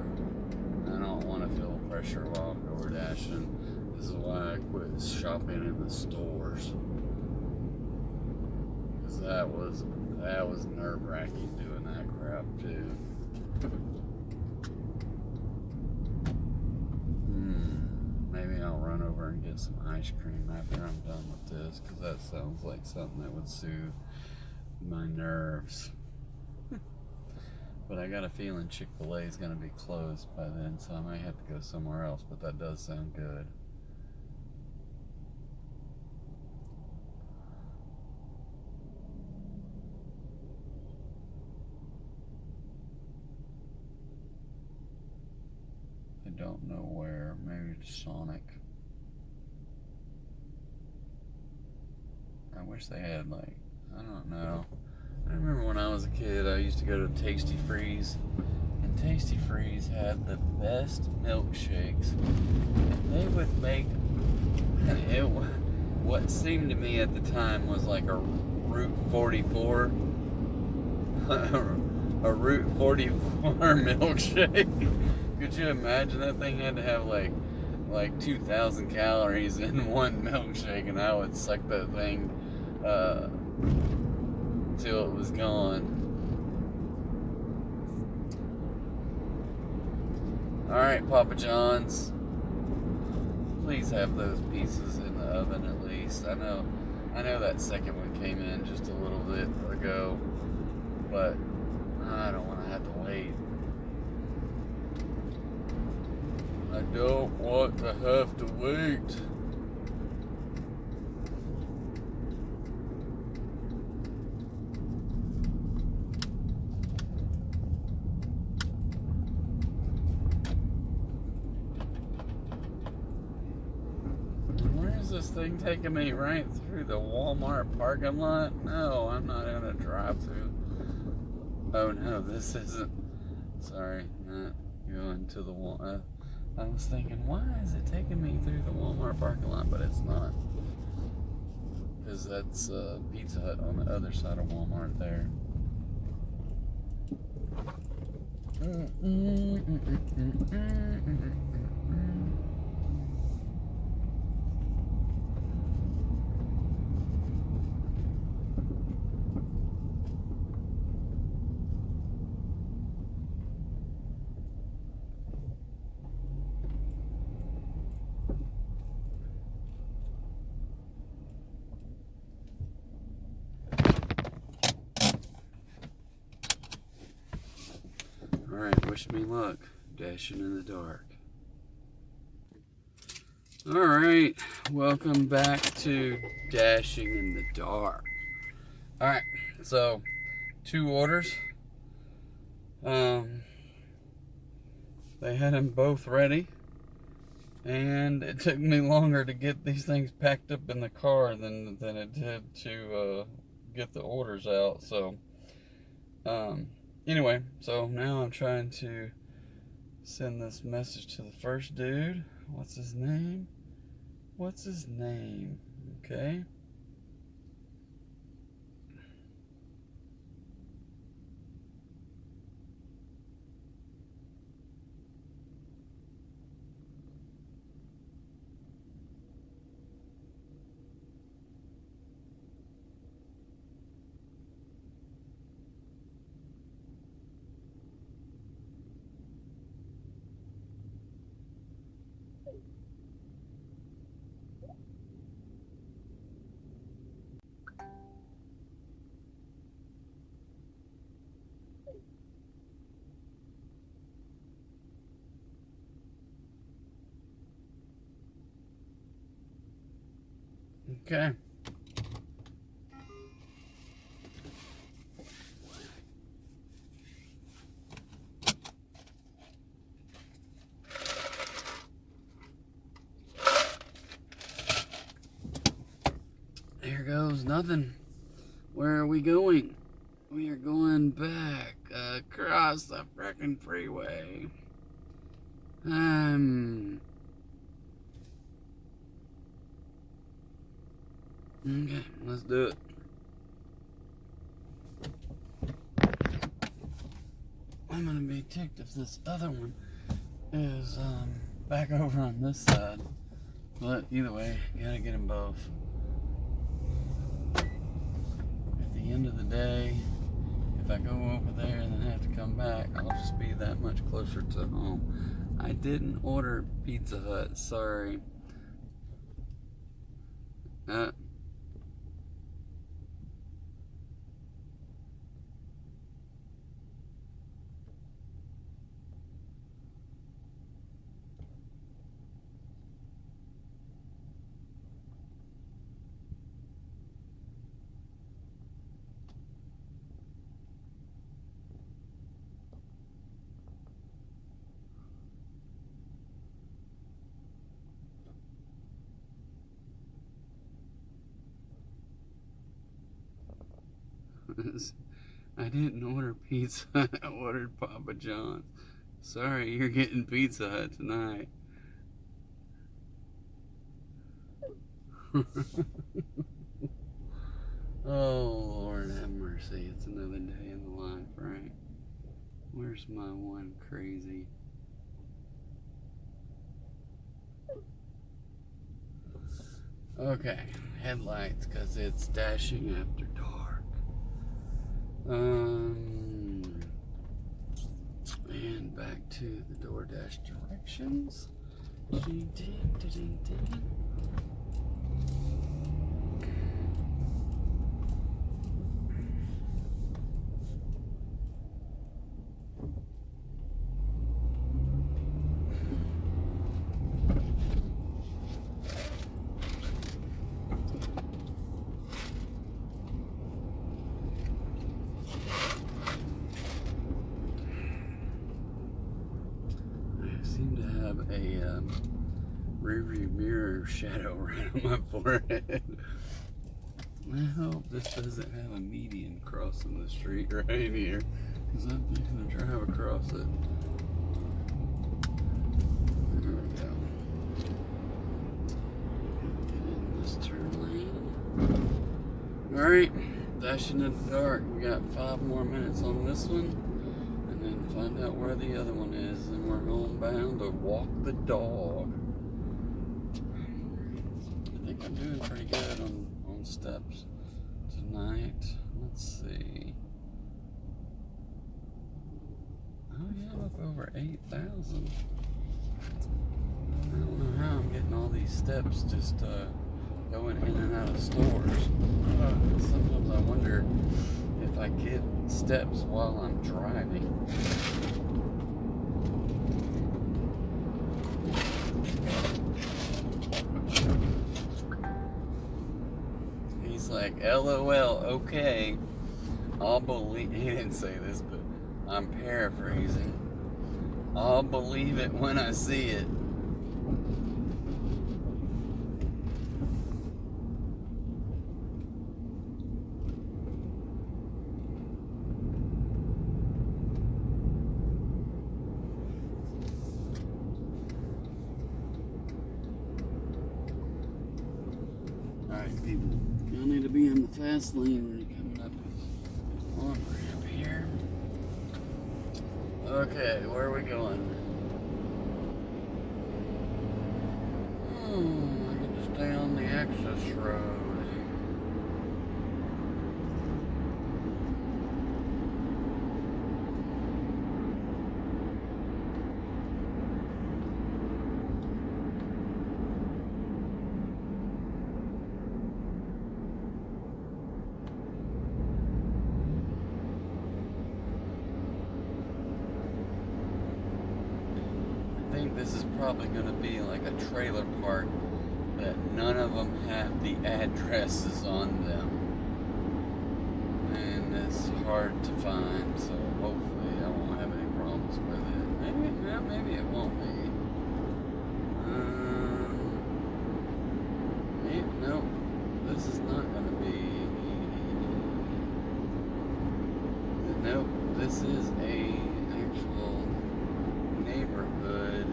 I don't want to feel pressure while I'm door dashing. This is why I quit shopping in the stores. Because that was nerve-wracking doing that crap too. Maybe I'll run over and get some ice cream after I'm done with this, because that sounds like something that would soothe my nerves. But I got a feeling Chick-fil-A is going to be closed by then, so I might have to go somewhere else, but that does sound good. I don't know where. Maybe it's Sonic. I wish they had, like, I don't know. I remember when I was a kid, I used to go to Tasty Freeze, and Tasty Freeze had the best milkshakes. And they would make what seemed to me at the time was like a Route 44, a Route 44 milkshake. Could you imagine? That thing had to have like 2,000 calories in one milkshake, and I would suck that thing till it was gone. Alright, Papa John's, please have those pieces in the oven at least. I know that second one came in just a little bit ago, but I don't want to have to wait. I don't want to have to wait. Where is this thing taking me? Right through the Walmart parking lot? No, I'm not gonna drive through. Oh no, this isn't. Sorry, not going to the Walmart. I was thinking, why is it taking me through the Walmart parking lot? But it's not. Because that's Pizza Hut on the other side of Walmart there. Alright, wish me luck. Dashing in the dark. Alright, welcome back to Dashing in the Dark. Alright, so 2 orders. They had them both ready, and it took me longer to get these things packed up in the car than it did to get the orders out. So anyway, so now I'm trying to send this message to the first dude. What's his name? Okay. Okay. There goes nothing. Where are we going? We are going back across the frickin' freeway. Okay, let's do it. I'm gonna be ticked if this other one is back over on this side. But either way, gotta get them both. At the end of the day, if I go over there and then have to come back, I'll just be that much closer to home. I didn't order Pizza Hut, sorry. I didn't order pizza. I ordered Papa John's. Sorry, you're getting Pizza Hut tonight. Oh, Lord have mercy. It's another day in the life, right? Where's my one crazy? Okay, headlights, because it's dashing after dark. And back to the DoorDash directions. Ding, ding, ding, ding. A rearview mirror shadow right on my forehead. I hope this doesn't have a median crossing the street right here, because I'm going to drive across it. There we go. Get in this turn lane. Alright, dashing in the dark. We got 5 more minutes on this one. And find out where the other one is, and we're homebound to walk the dog. I think I'm doing pretty good on steps tonight. Let's see. Oh yeah, I'm up over 8,000. I don't know how I'm getting all these steps just going in and out of stores. Sometimes I wonder if I get steps while I'm driving. like, LOL, okay. I'll believe, he didn't say this, but I'm paraphrasing. I'll believe it when I see it. Alright, people, y'all need to be in the fast lane when you're coming up on ramp here. Okay, where are we going? I can just stay on the access road. I think this is probably going to be like a trailer park that none of them have the addresses on them, and it's hard to find, so hopefully I won't have any problems with it. Maybe it won't be. Nope, this is not going to be. Nope, this is a actual neighborhood.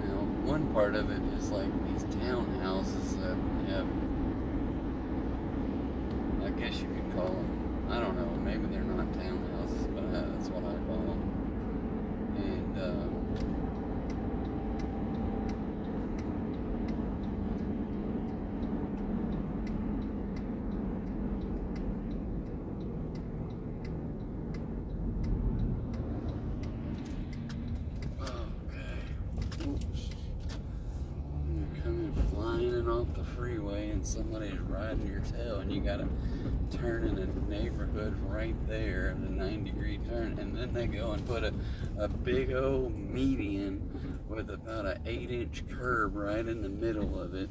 Now, one part of it is like these townhouses that have, I guess you could call them, I don't know, maybe they're not townhouses, but that's what I call them. And off the freeway and somebody's riding your tail, and you gotta turn in a neighborhood right there at a 90-degree turn, and then they go and put a big old median with about an 8-inch curb right in the middle of it.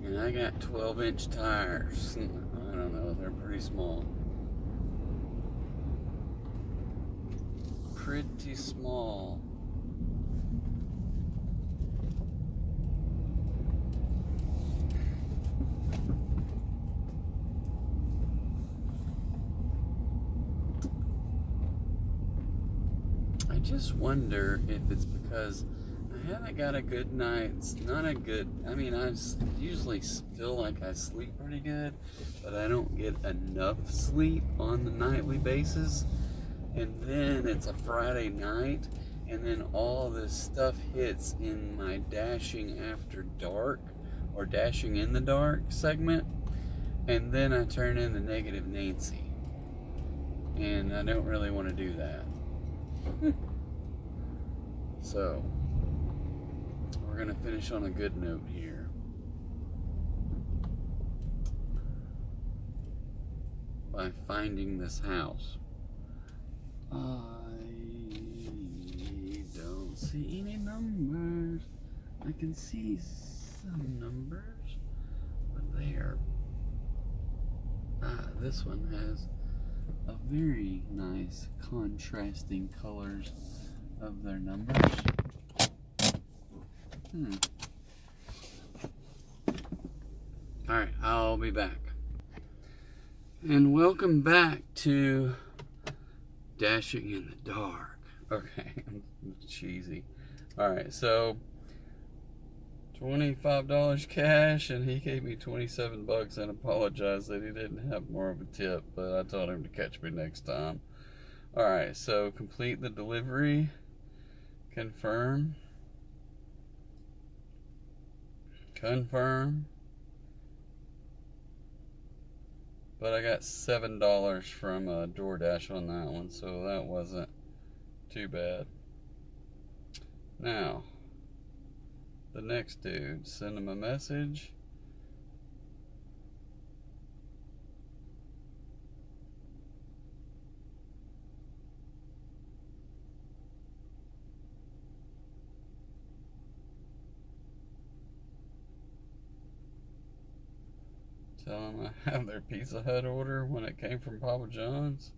And I got 12-inch tires. I don't know, they're pretty small. Pretty small. I just wonder if it's because I haven't got a good night's, not a good, I mean, I usually feel like I sleep pretty good, but I don't get enough sleep on the nightly basis. And then it's a Friday night, and then all this stuff hits in my dashing after dark, or dashing in the dark segment, and then I turn into negative Nancy. And I don't really want to do that. So, we're going to finish on a good note here. By finding this house. I don't see any numbers. I can see some numbers, but they are. This one has a very nice contrasting colors of their numbers. Alright, I'll be back. And welcome back to Dashing in the Dark. Okay, cheesy. Alright, so $25 cash, and he gave me 27 bucks and apologized that he didn't have more of a tip, but I told him to catch me next time. Alright, so complete the delivery. Confirm. Confirm. But I got $7 from DoorDash on that one, so that wasn't too bad. Now, the next dude, send him a message. Tell them I have their Pizza Hut order when it came from Papa John's.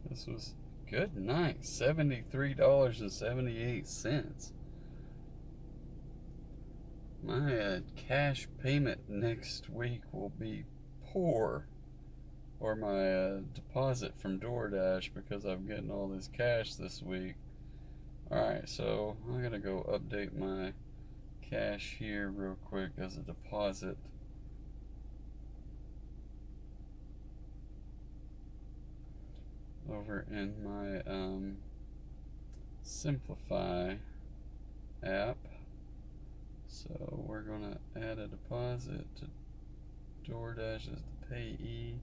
This was good night. $73.78. My cash payment next week will be poor, or my deposit from DoorDash, because I'm getting all this cash this week. Alright, so I'm gonna go update my cash here real quick as a deposit. Over in my Simplify app. So we're gonna add a deposit to DoorDash as the payee.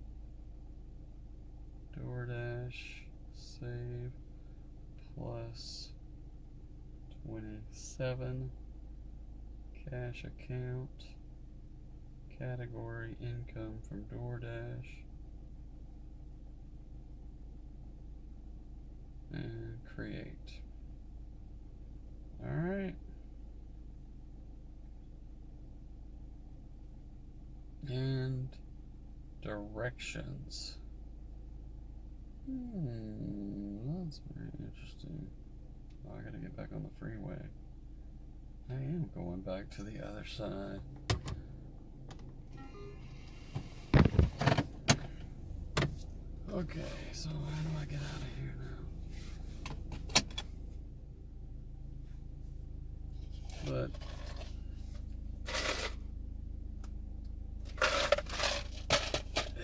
DoorDash save plus 27, cash account, category income from DoorDash, and create. Alright. And directions. That's very interesting. Oh, I gotta get back on the freeway. I am going back to the other side. Okay, so how do I get out of here now? But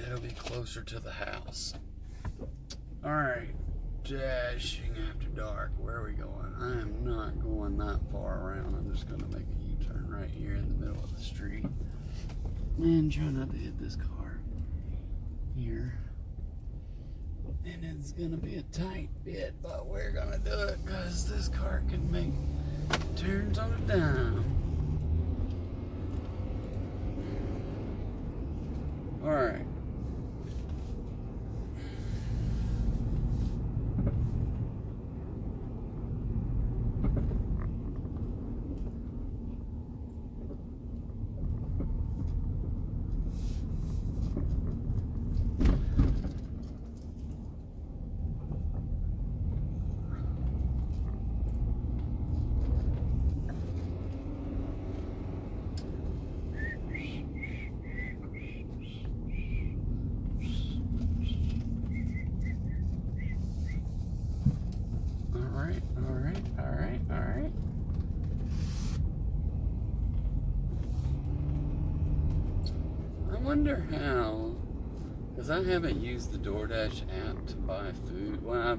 it'll be closer to the house. Alright, dashing after dark. Where are we going? I am not going that far around. I'm just going to make a U-turn right here in the middle of the street. And try not to hit this car here. And it's going to be a tight bit, but we're going to do it because this car can make turns on a dime. Alright. Alright. I wonder how, because I haven't used the DoorDash app to buy food. Well,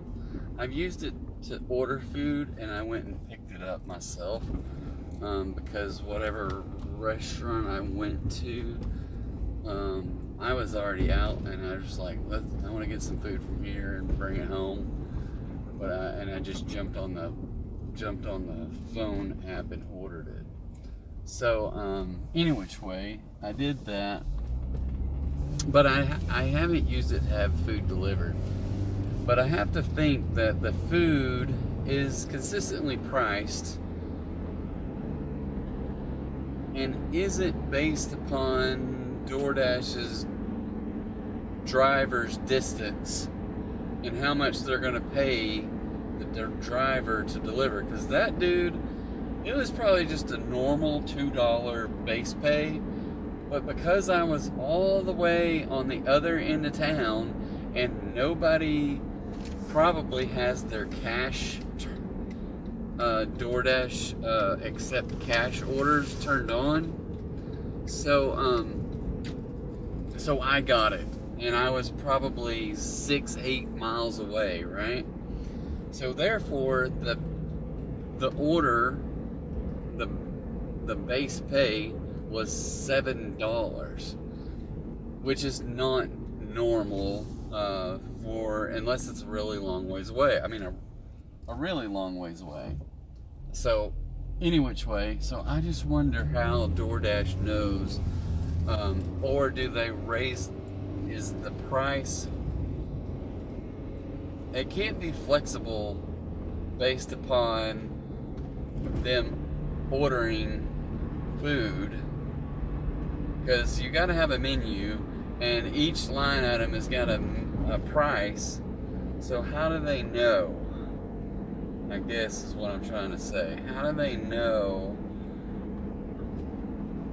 I've used it to order food, and I went and picked it up myself, because whatever restaurant I went to, I was already out, and I was just like, I want to get some food from here and bring it home. But I just jumped on the phone app and ordered it. So any which way, I did that, but I haven't used it to have food delivered. But I have to think that the food is consistently priced and isn't based upon DoorDash's driver's distance and how much they're going to pay their driver to deliver. Because that dude, it was probably just a normal $2 base pay, but because I was all the way on the other end of town and nobody probably has their cash DoorDash accept cash orders turned on, so I got it, and I was probably 6-8 miles away, right? So therefore, the order, the base pay was $7, which is not normal for, unless it's a really long ways away. I mean, a really long ways away. So, any which way, so I just wonder how DoorDash knows, or do they raise, is the price, it can't be flexible based upon them ordering food, because you got to have a menu and each line item has got a price. So how do they know, I guess is what I'm trying to say. How do they know?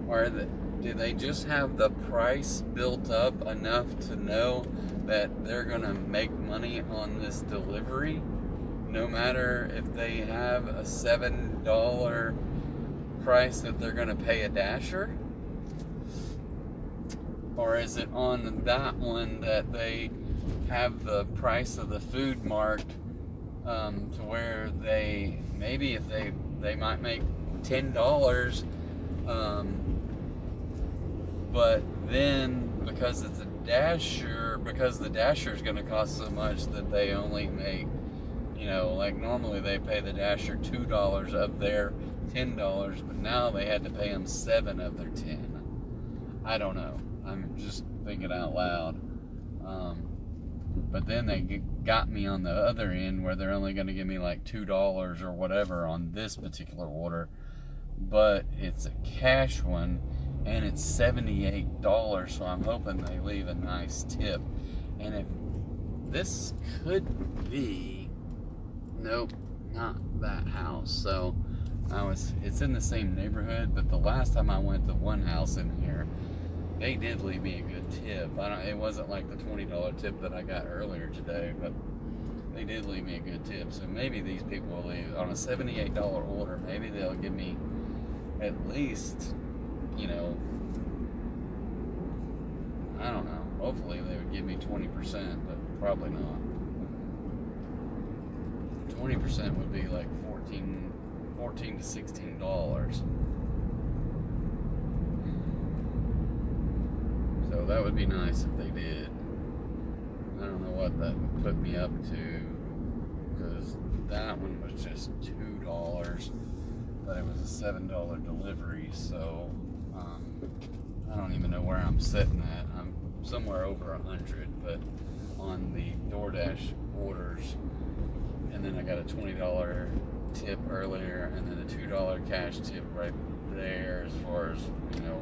Or do they just have the price built up enough to know that they're gonna make money on this delivery, no matter if they have a $7 price that they're gonna pay a dasher? Or is it on that one that they have the price of the food marked to where they, maybe if they might make $10, but then because it's a dasher, because the dasher is going to cost so much that they only make, you know, like normally they pay the dasher $2 of their $10, but now they had to pay them $7 of their $10. I don't know. I'm just thinking out loud. But then they got me on the other end where they're only going to give me like $2 or whatever on this particular order, but it's a cash one and it's $78, so I'm hoping they leave a nice tip. And if this could be, nope, not that house. So it's in the same neighborhood, but the last time I went to one house in here, they did leave me a good tip. It wasn't like the $20 tip that I got earlier today, but they did leave me a good tip. So maybe these people will leave on a $78 order. Maybe they'll give me at least, you know, I don't know. Hopefully they would give me 20%, but probably not. 20% would be like $14 to $16. So that would be nice if they did. I don't know what that would put me up to, because that one was just $2, but it was a $7 delivery. So I don't even know where I'm sitting at. I'm somewhere over 100, but on the DoorDash orders, and then I got a $20 tip earlier, and then a $2 cash tip right there. As far as, you know,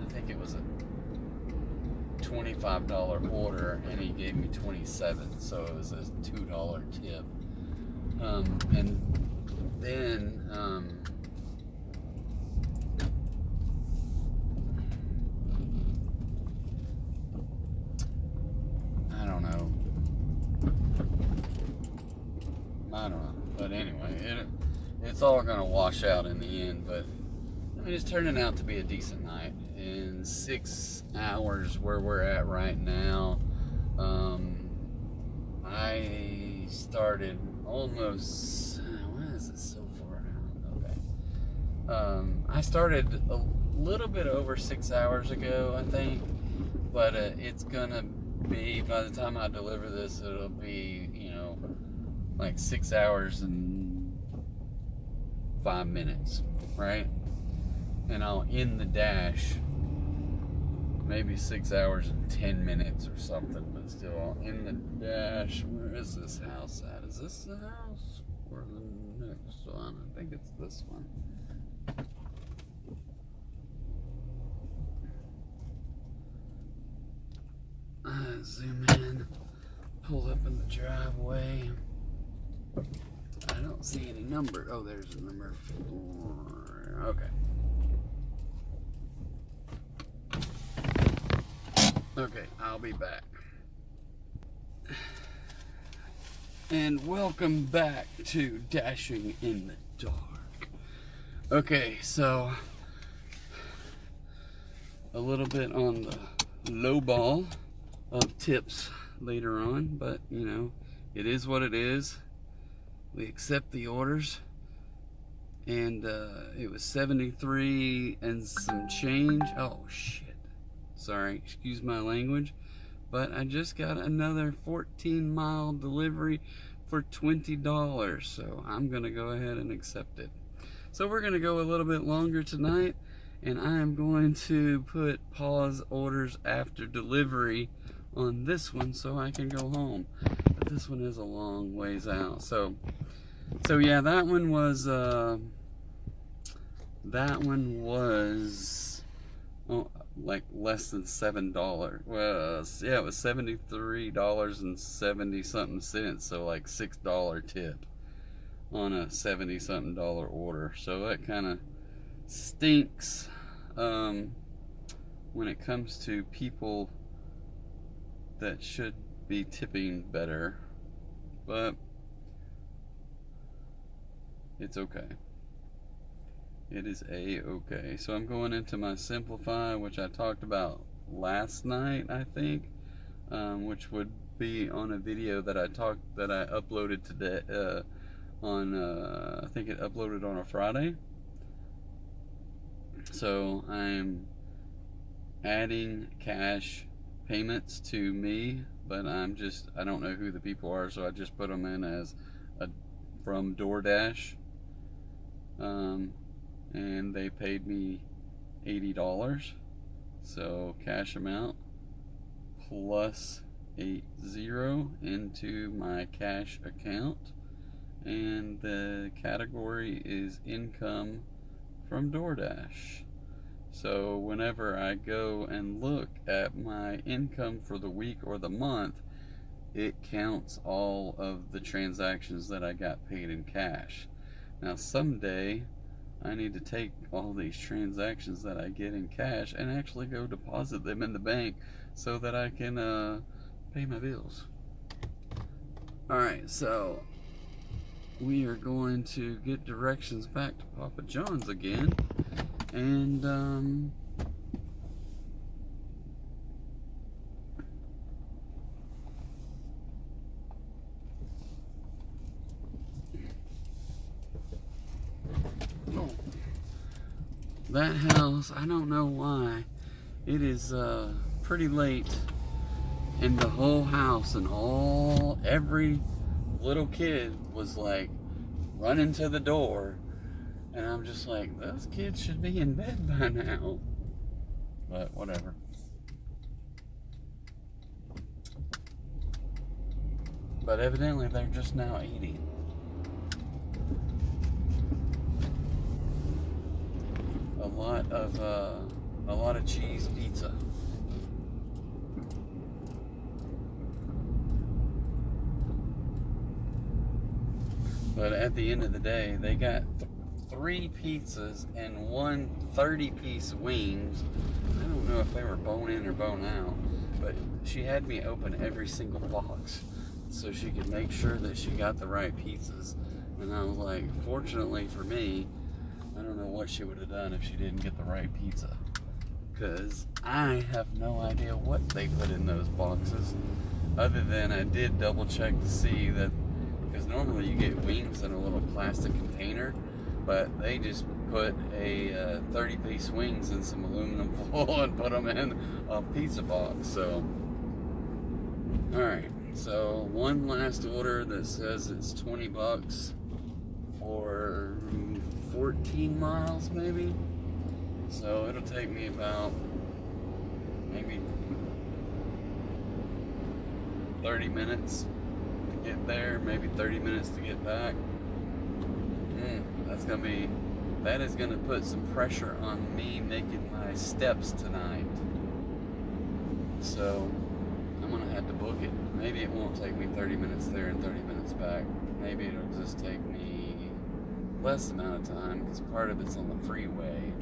I think it was a $25 order, and he gave me 27, so it was a $2 tip. And then I don't know, but anyway, it's all gonna wash out in the end. But I mean, it's turning out to be a decent night. In 6 hours where we're at right now, I started almost, why is it so far out? Okay. I started a little bit over 6 hours ago, I think, but it's gonna be, by the time I deliver this, it'll be, you know, like 6 hours and 5 minutes, right? And I'll end the dash maybe 6 hours and 10 minutes or something, but still I'll end the dash. Where is this house at? Is this the house or the next one? I think it's this one. Zoom in, pull up in the driveway. I don't see any number. Oh, there's a number 4. Okay. Okay, I'll be back. And welcome back to Dashing in the Dark. Okay, so a little bit on the low ball of tips later on, but you know, it is what it is. We accept the orders. and it was 73 and some change. Oh shit, sorry, excuse my language, but I just got another 14-mile delivery for $20, so I'm gonna go ahead and accept it. So we're gonna go a little bit longer tonight, and I am going to put pause orders after delivery on this one so I can go home. But this one is a long ways out. So yeah, that one was oh, like less than $7. Well, yeah, it was $73.70 something cents, so like $6 tip on a $70 something order. So that kind of stinks when it comes to people that should be tipping better, but it's okay. It is a-okay. So I'm going into my Simplify, which I talked about last night, I think, which would be on a video that I uploaded today on I think it uploaded on a Friday. So I'm adding cash payments to me, but I don't know who the people are, so I just put them in as from DoorDash, and they paid me $80. So cash amount plus 80 into my cash account, and the category is income from DoorDash. So whenever I go and look at my income for the week or the month, it counts all of the transactions that I got paid in cash. Now someday I need to take all these transactions that I get in cash and actually go deposit them in the bank so that I can pay my bills. Alright, so we are going to get directions back to Papa John's again, and that house, I don't know why, it is pretty late, and the whole house and every little kid was like running to the door, and I'm just like, those kids should be in bed by now, but whatever. But evidently they're just now eating. A lot of cheese pizza. But at the end of the day, they got 3 pizzas and 1 30-piece wings. I don't know if they were bone in or bone out, but she had me open every single box so she could make sure that she got the right pizzas. And I was like, fortunately for me, I don't know what she would have done if she didn't get the right pizza, because I have no idea what they put in those boxes, other than I did double check to see that, because normally you get wings in a little plastic container, but they just put a 30-piece wings in some aluminum foil and put them in a pizza box. So alright, so one last order that says it's $20 for 14 miles maybe, so it'll take me about maybe 30 minutes to get there, maybe 30 minutes to get back. That is gonna put some pressure on me making my steps tonight, so I'm gonna have to book it. Maybe it won't take me 30 minutes there and 30 minutes back. Maybe it'll just take me less amount of time, because part of it's on the freeway.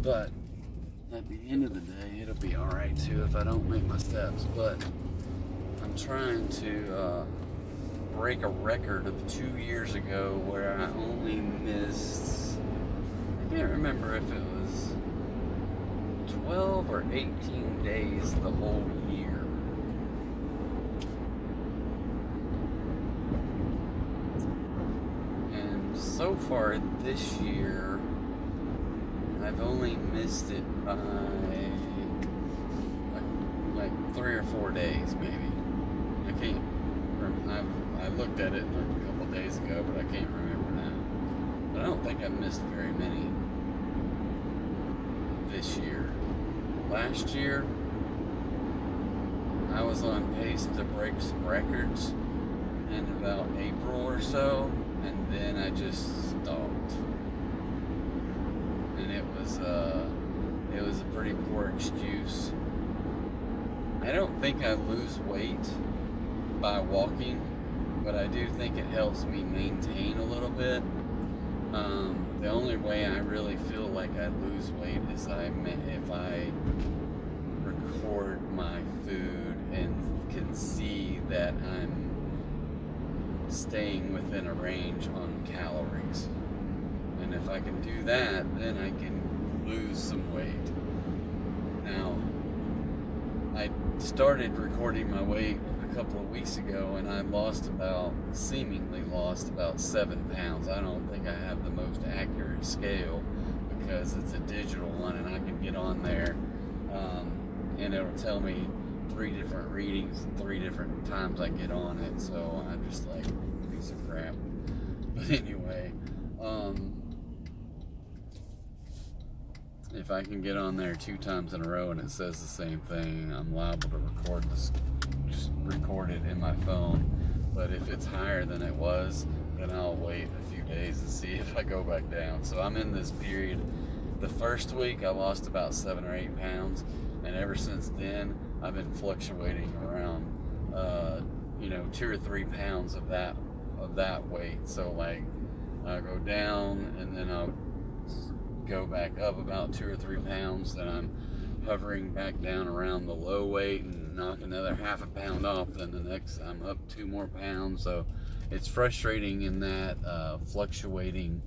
But at the end of the day, it'll be alright too if I don't make my steps. But I'm trying to break a record of 2 years ago where I only missed, I can't remember if it was 12 or 18 days the whole year. so far this year, I've only missed it by like 3 or 4 days, maybe. I can't remember. I looked at it like a couple days ago, but I can't remember now. But I don't think I missed very many this year. Last year, I was on pace to break some records in about April or so, and then I just stopped. And it was a pretty poor excuse. I don't think I lose weight by walking, but I do think it helps me maintain a little bit. The only way I really feel like I lose weight is if I record my food and can see that I'm staying within a range on calories. And if I can do that, then I can lose some weight. Now, I started recording my weight a couple of weeks ago, and I seemingly lost about 7 pounds. I don't think I have the most accurate scale because it's a digital one, and I can get on there and it'll tell me 3 different readings and 3 different times I get on it. So I'm just like a piece of crap. But anyway, if I can get on there 2 times in a row and it says the same thing, I'm liable to just record it in my phone. But if it's higher than it was, then I'll wait a few days and see if I go back down. So I'm in this period. The first week I lost about 7 or 8 pounds, and ever since then I've been fluctuating around 2 or 3 pounds of that weight. So like I'll go down and then I'll go back up about 2 or 3 pounds, then I'm hovering back down around the low weight and knock another half a pound off, then the next I'm up 2 more pounds. So it's frustrating in that fluctuating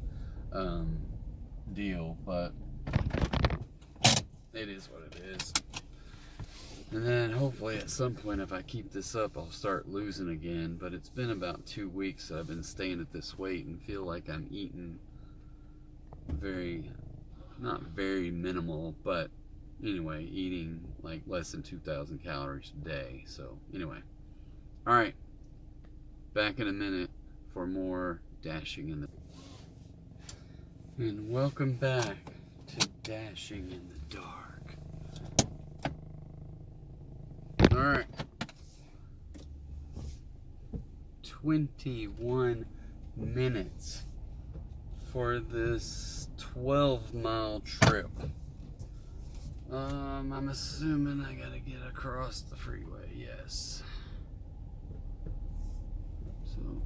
deal, but it is what it is. And then hopefully at some point, if I keep this up, I'll start losing again. But it's been about 2 weeks that I've been staying at this weight and feel like I'm eating not very minimal, but anyway, eating like less than 2,000 calories a day. So anyway, all right, back in a minute for more dashing in the... And welcome back to Dashing in the Dark. All right, 21 minutes for this 12-mile trip. I'm assuming I gotta get across the freeway, yes. So,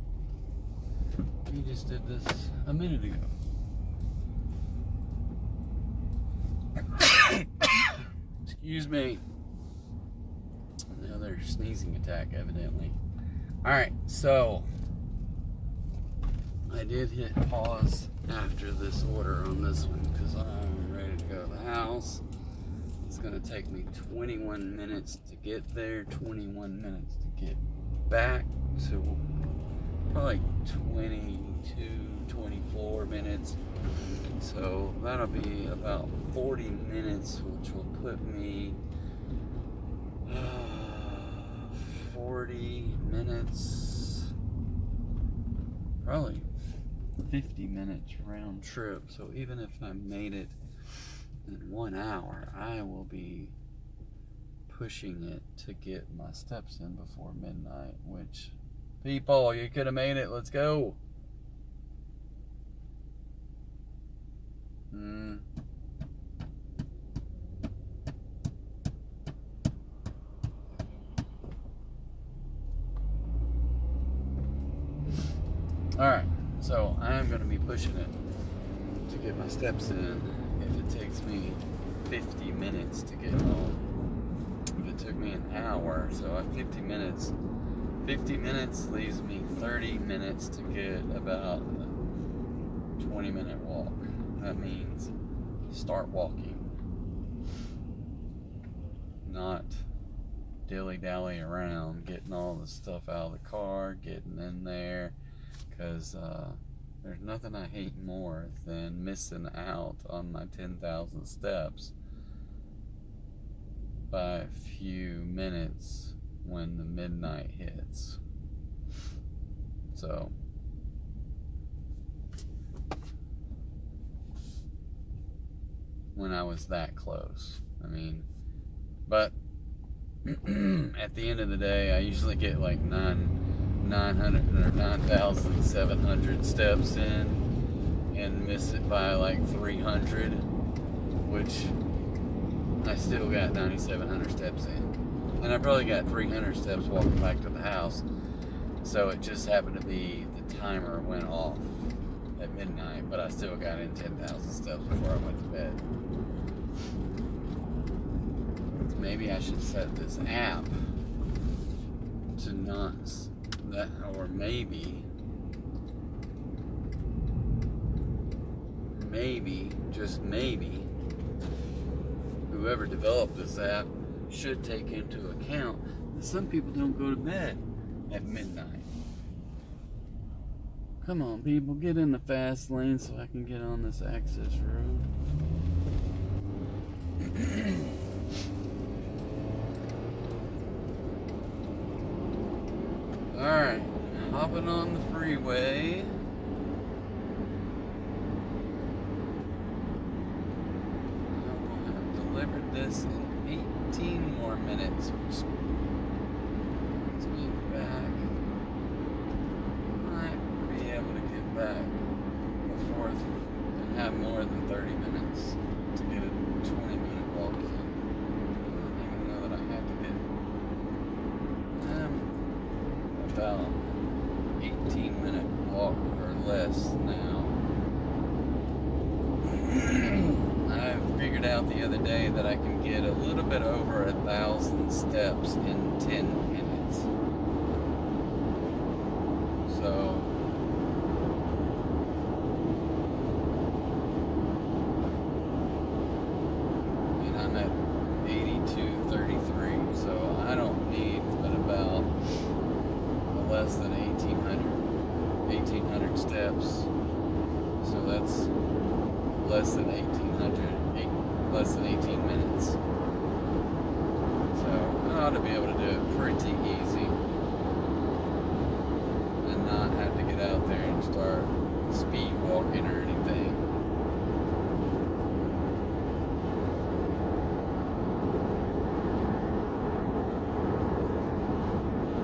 we just did this a minute ago. Excuse me. Another sneezing attack, evidently. Alright, so I did hit pause after this order on this one because I'm ready to go to the house. It's going to take me 21 minutes to get there, 21 minutes to get back, so probably 22, 24 minutes. So that'll be about 40 minutes, which will put me 40 minutes, probably 50 minutes round trip. So even if I made it in 1 hour, I will be pushing it to get my steps in before midnight, which, people, you could have made it. Let's go. Alright, so I am going to be pushing it to get my steps in if it takes me 50 minutes to get home. If it took me an hour, so at 50 minutes leaves me 30 minutes to get about a 20-minute walk. That means start walking, not dilly-dally around, getting all the stuff out of the car, getting in there, because There's nothing I hate more than missing out on my 10,000 steps by a few minutes when the midnight hits. So when I was that close, I mean, but at the end of the day, I usually get like 900 or 9,700 steps in and miss it by like 300, which I still got 9,700 steps in. And I probably got 300 steps walking back to the house. So it just happened to be the timer went off at midnight, but I still got in 10,000 steps before I went to bed. Maybe I should set this app to not that, or maybe, just maybe, whoever developed this app should take into account that some people don't go to bed at midnight. Come on, people, get in the fast lane so I can get on this access road. Alright, hopping on the freeway. I will have delivered this in 18 more minutes, which puts me back. Might be able to get back before and have more than 30 minutes to get a 20-minute walk in. I don't even know that I have to get about 18-minute walk or less now. I figured out the other day that I can get a little bit over 1,000 steps in 10 minutes. So and I'm at 82.33, so I don't need but about less than 1,800 steps. So that's less than 18 minutes. So I ought to be able to do it pretty easy and not have to get out there and start speed walking or anything.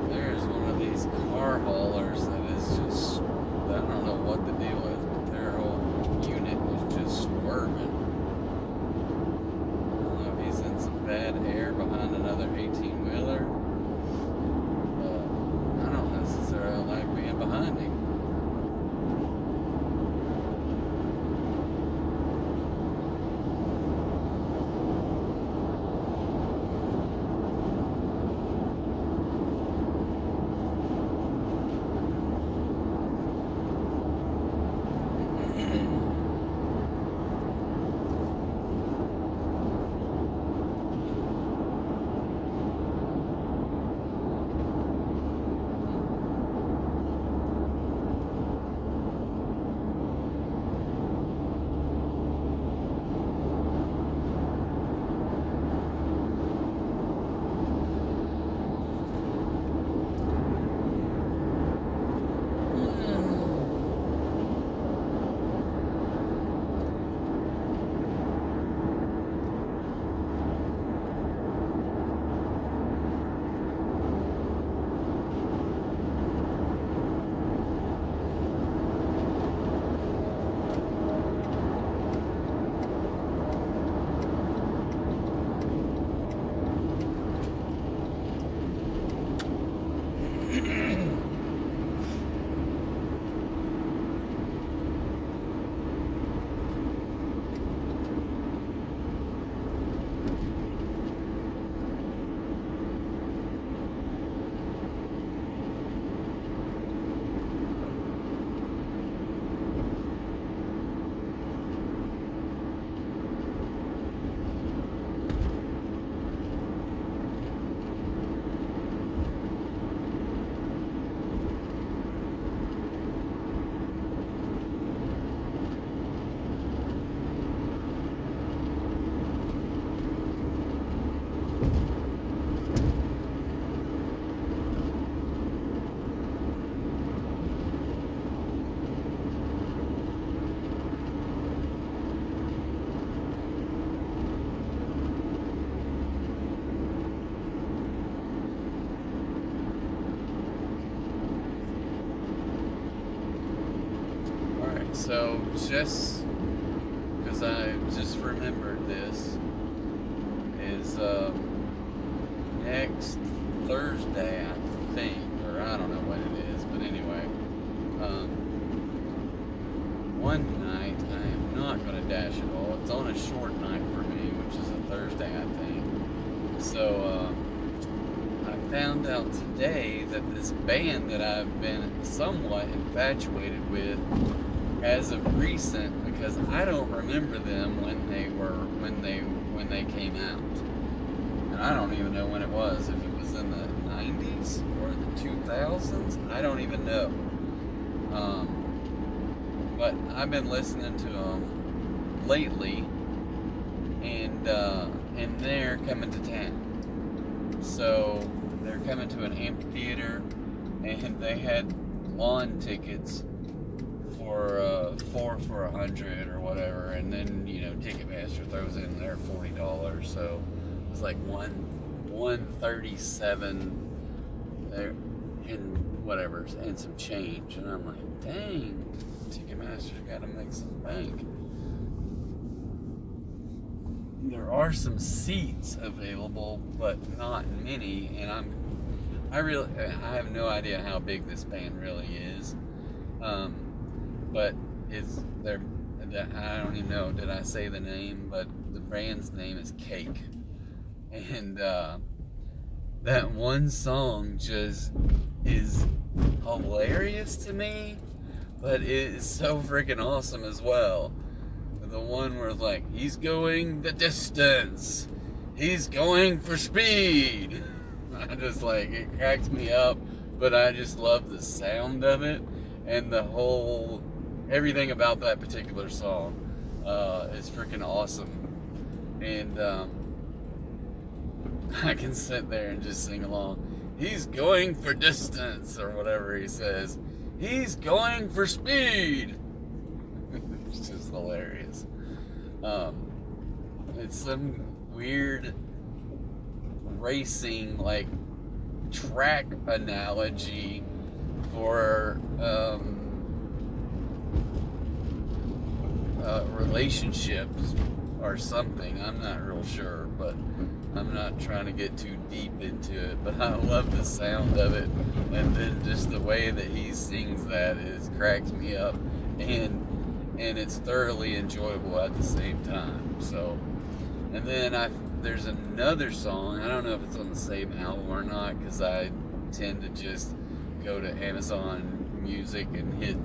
There's one of these car haulers that is just, I don't know what the deal is, but their whole unit is just swerving. Bad air behind another 18-wheeler. I don't necessarily like being behind him. So just because I just remembered this is next Thursday, I think, or I don't know when it is, but anyway, one night I am not going to dash at all. It's on a short night for me, which is a Thursday, I think. So I found out today that this band that I've been somewhat infatuated with as of recent, because I don't remember them when they came out, and I don't even know when it was. If it was in the 90s or the 2000s, I don't even know. But I've been listening to them lately, and they're coming to town. So they're coming to an amphitheater, and they had lawn tickets for 4 for $100 or whatever, and then Ticketmaster throws in there $40, so it was like $137 there and whatever, and some change, and I'm like, dang, Ticketmaster's got to make some bank. There are some seats available, but not many, and I have no idea how big this band really is. But I don't even know, did I say the name? But the band's name is Cake. And that one song just is hilarious to me, but it is so freaking awesome as well. The one where it's like, he's going the distance, he's going for speed. I just like, it cracks me up, but I just love the sound of it, and everything about that particular song is freaking awesome. And I can sit there and just sing along. He's going for distance, or whatever he says. He's going for speed. It's just hilarious. It's some weird racing, like, track analogy for relationships or something. I'm not real sure, but I'm not trying to get too deep into it, but I love the sound of it, and then just the way that he sings that cracks me up, and it's thoroughly enjoyable at the same time. So, and then there's another song, I don't know if it's on the same album or not, because I tend to just go to Amazon Music and hit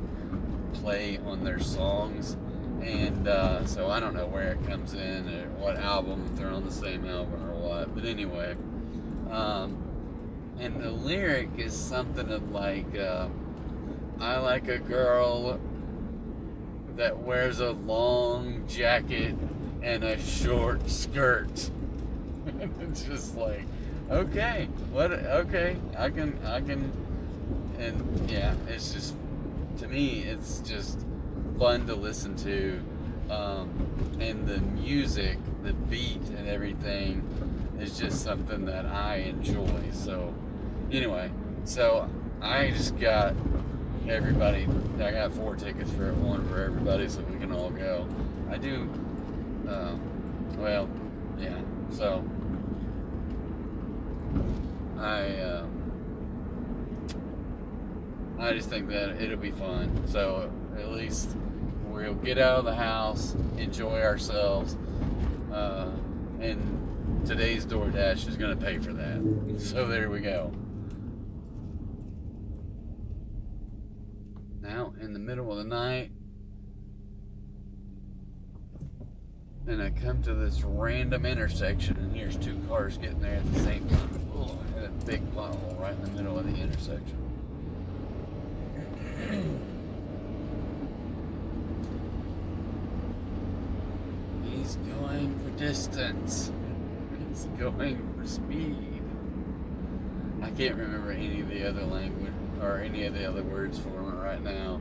play on their songs, and so I don't know where it comes in or what album, if they're on the same album or what, but anyway, and the lyric is something of like, I like a girl that wears a long jacket and a short skirt. It's just like, okay, I can, and yeah, it's just, to me, it's just fun to listen to, and the music, the beat and everything is just something that I enjoy. So anyway, so I just got everybody, I got 4 tickets for one for everybody, so we can all go. I do, well, yeah, so I just think that it'll be fun. So at least we'll get out of the house, enjoy ourselves, and today's DoorDash is going to pay for that. So there we go. Now, in the middle of the night, and I come to this random intersection, and here's 2 cars getting there at the same time. Oh, I had a big pothole right in the middle of the intersection. He's going for distance. He's going for speed. I can't remember any of the other language or any of the other words for it right now.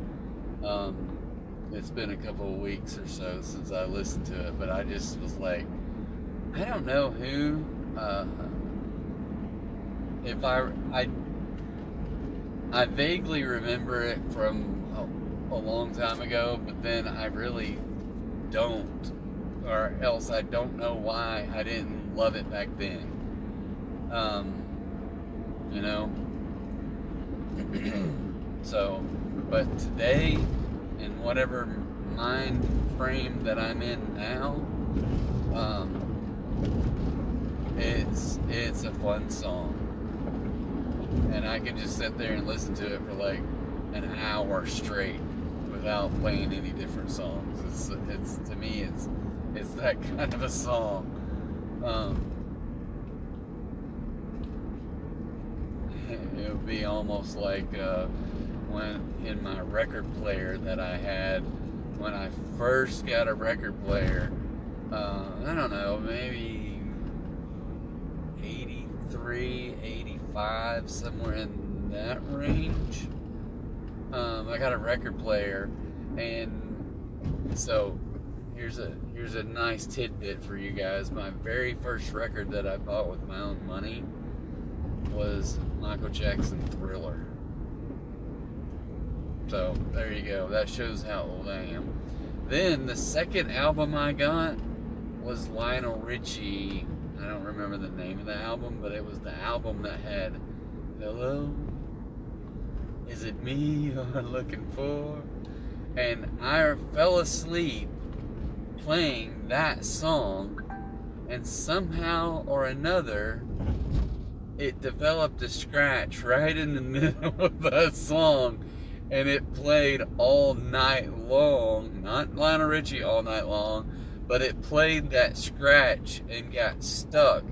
It's been a couple of weeks or so since I listened to it, but I just was like, I don't know who. If I vaguely remember it from a long time ago, but then I really don't, or else I don't know why I didn't love it back then. You know? So, but today, in whatever mind frame that I'm in now, it's a fun song, and I can just sit there and listen to it for like an hour straight without playing any different songs. It's to me, it's that kind of a song. It would be almost like when in my record player that I had when I first got a record player. I don't know, maybe 83, 85, somewhere in that range. I got a record player, and so here's a nice tidbit for you guys. My very first record that I bought with my own money was Michael Jackson Thriller. So there you go. That shows how old I am. Then the second album I got was Lionel Richie. I don't remember the name of the album, but it was the album that had Hello, is it me you're looking for? And I fell asleep playing that song, and somehow or another it developed a scratch right in the middle of that song, and it played all night long. Not Lionel Richie all night long, but it played that scratch and got stuck,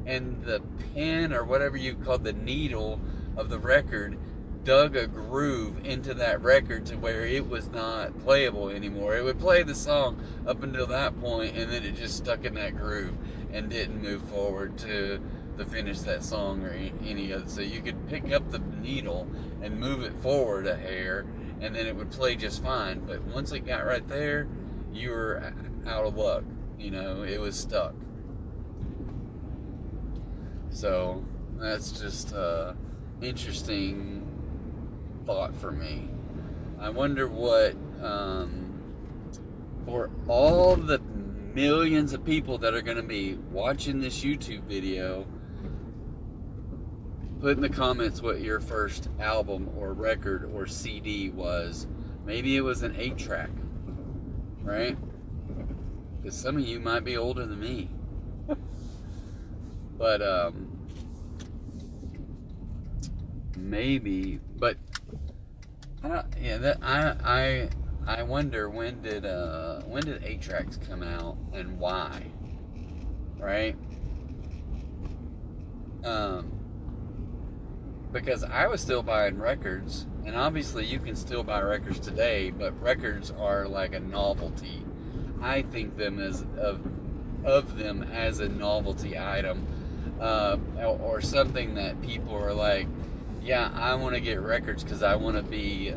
and the pin, or whatever you call the needle of the record, dug a groove into that record to where it was not playable anymore. It would play the song up until that point, and then it just stuck in that groove and didn't move forward to finish that song or any other. So you could pick up the needle and move it forward a hair, and then it would play just fine. But once it got right there, you were out of luck. You know, it was stuck. So that's just interesting thought for me. I wonder what, for all the millions of people that are going to be watching this YouTube video, put in the comments what your first album or record or CD was. Maybe it was an 8-track, right? Because some of you might be older than me. But maybe. But I don't. Yeah, that I wonder when did 8-tracks come out and why, right? Because I was still buying records, and obviously you can still buy records today, but records are like a novelty. I think them as of them as a novelty item, or something that people are like, yeah, I want to get records because I want to be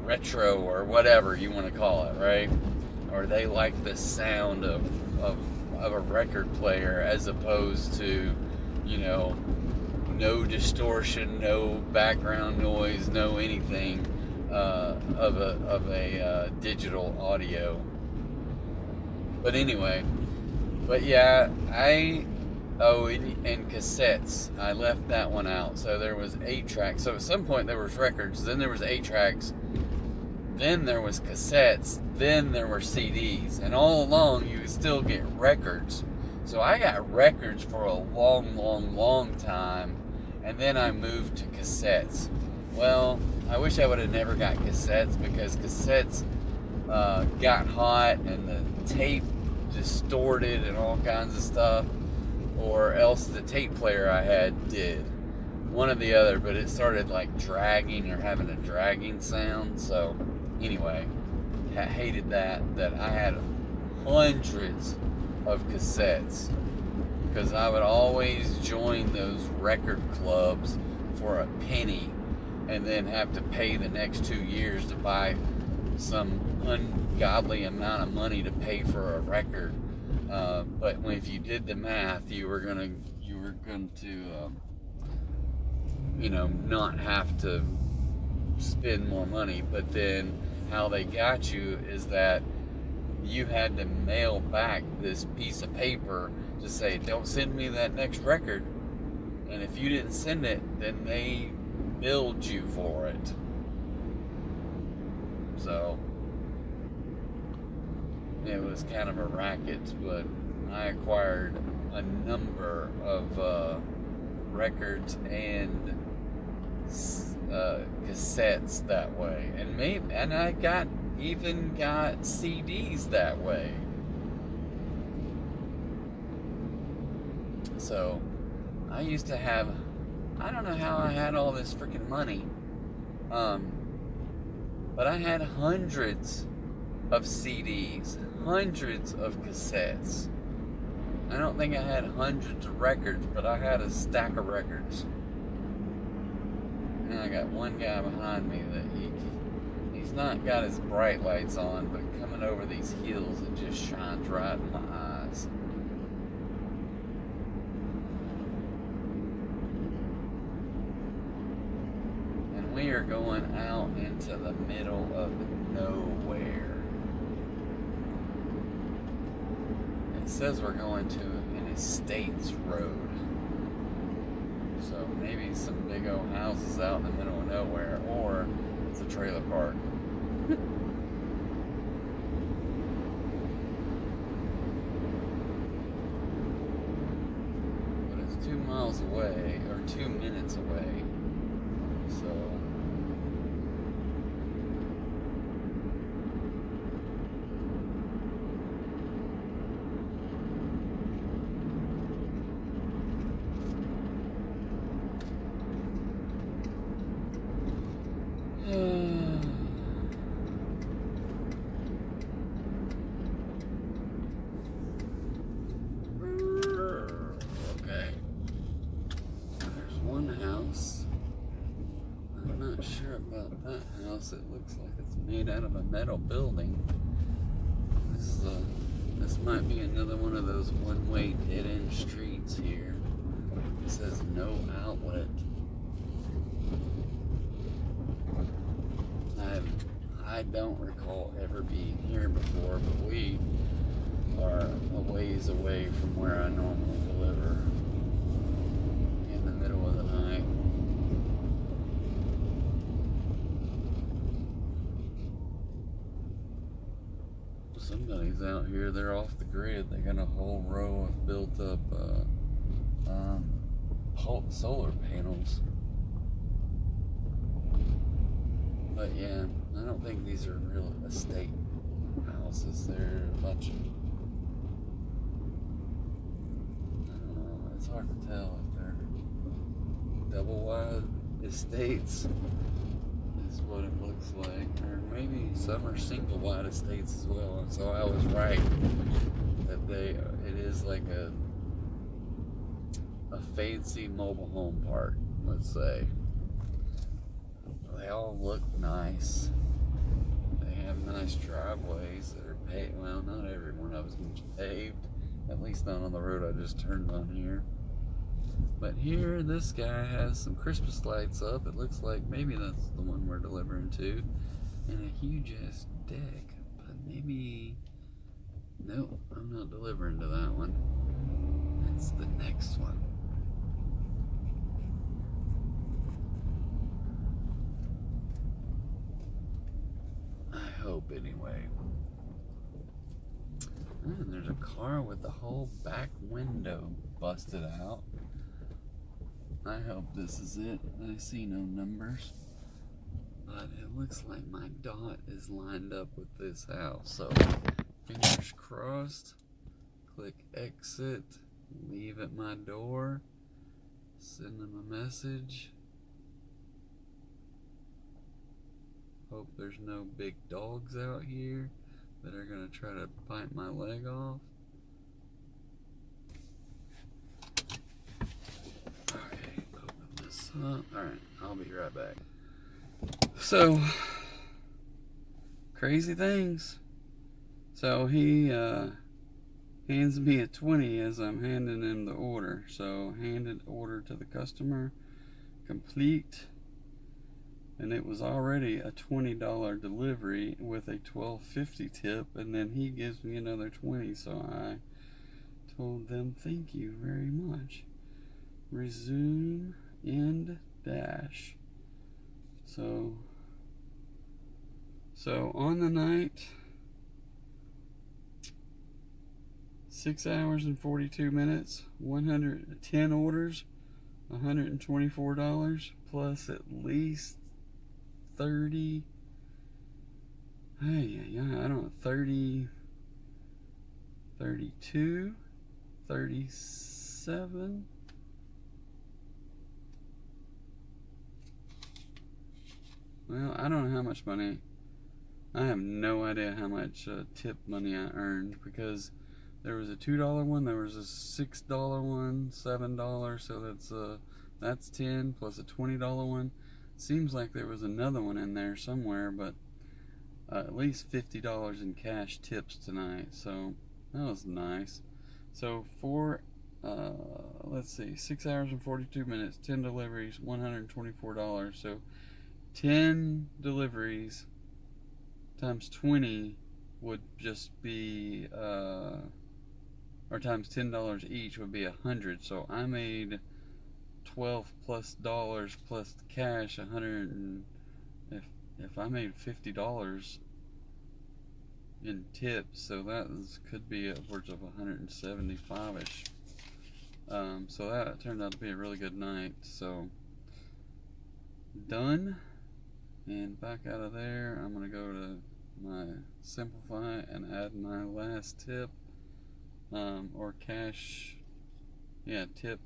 retro, or whatever you want to call it, right? Or they like the sound of a record player as opposed to, you know, no distortion, no background noise, no anything of a digital audio. But anyway, but yeah, and cassettes. I left that one out. So there was 8-tracks. So at some point there was records, then there was 8-tracks, then there was cassettes, then there were CDs, and all along you could still get records. So I got records for a long time, and then I moved to cassettes. Well, I wish I would have never got cassettes, because cassettes got hot and the tape distorted and all kinds of stuff, or else the tape player I had did. One or the other, but it started like dragging or having a dragging sound. So anyway, I hated that I had hundreds of cassettes, because I would always join those record clubs for a penny and then have to pay the next 2 years to buy some ungodly amount of money to pay for a record. But if you did the math, you were going to not have to spend more money. But then how they got you is that you had to mail back this piece of paper to say, don't send me that next record. And if you didn't send it, then they billed you for it. So it was kind of a racket, but I acquired a number of records and cassettes that way, and I even got CDs that way. So I used to have, I don't know how I had all this freaking money, but I had hundreds of CDs, hundreds of cassettes. I don't think I had hundreds of records, but I had a stack of records. And I got one guy behind me that he's not got his bright lights on, but coming over these hills, it just shines right in my eyes. And we are going out into the middle of nowhere. It says we're going to an estates road. So maybe some big old houses out in the middle of nowhere, or it's a trailer park. But it's 2 miles away, or 2 minutes away. So okay. There's one house. I'm not sure about that house. It looks like it's made out of a metal building. This might be another one of those one-way dead-end streets here. It says no outlet. I don't recall ever being here before, but we are a ways away from where I normally deliver in the middle of the night. Somebody's out here, they're off the grid. They got a whole row of built up solar panels. But yeah, I don't think these are real estate houses. They're a bunch of, I don't know, it's hard to tell if they're double wide estates is what it looks like, or maybe some are single wide estates as well. And so I was right that it is like a fancy mobile home park, let's say. They all look nice. They have nice driveways that are paved. Well, not every one of them is paved. At least not on the road I just turned on here. But here, this guy has some Christmas lights up. It looks like maybe that's the one we're delivering to. And a huge ass deck. But maybe... Nope, I'm not delivering to that one. That's the next one. Hope anyway. And there's a car with the whole back window busted out. I hope this is it. I see no numbers, but it looks like my dot is lined up with this house. So fingers crossed. Click exit, leave at my door, send them a message. Hope there's no big dogs out here that are gonna try to bite my leg off. Okay, open this up. Alright, I'll be right back. So, crazy things. So he hands me a 20 as I'm handing him the order. So, handed order to the customer. Complete. and it was already a $20 delivery with a $12.50 tip, and then he gives me another 20, so I told them thank you very much. Resume, end, dash. So on the night, 6 hours and 42 minutes, 110 orders, $124 plus at least 30, I don't know, 30, 32, 37. Well, I don't know how much money. I have no idea how much tip money I earned, because there was a $2 one, there was a $6 one, $7, so that's 10 plus a $20 one. Seems like there was another one in there somewhere, but at least $50 in cash tips tonight, so that was nice. So for let's see, 6 hours and 42 minutes, 10 deliveries, $124. So 10 deliveries times 20 would just be or times $10 each would be 100. So I made $12 plus dollars plus the cash, 100, and if I made $50 in tips, so that could be upwards of 175ish. So that turned out to be a really good night. So done, and back out of there. I'm gonna go to my Simplify and add my last tip, or cash, tip.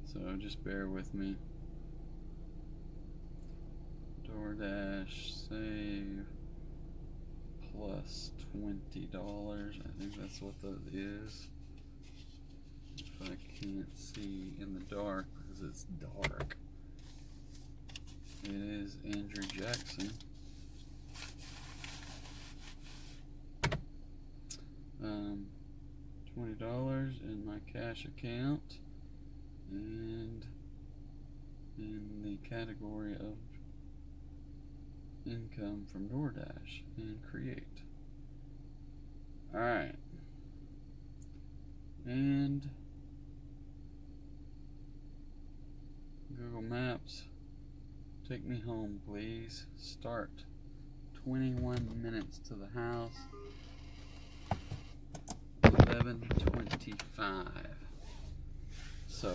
So just bear with me. DoorDash save plus $20. I think that's what that is. If I can't see in the dark because it's dark. It is Andrew Jackson. $20 in my cash account, and in the category of income from DoorDash, and create. Alright. And Google Maps, take me home, please. Start. 21 minutes to the house. 11:25. So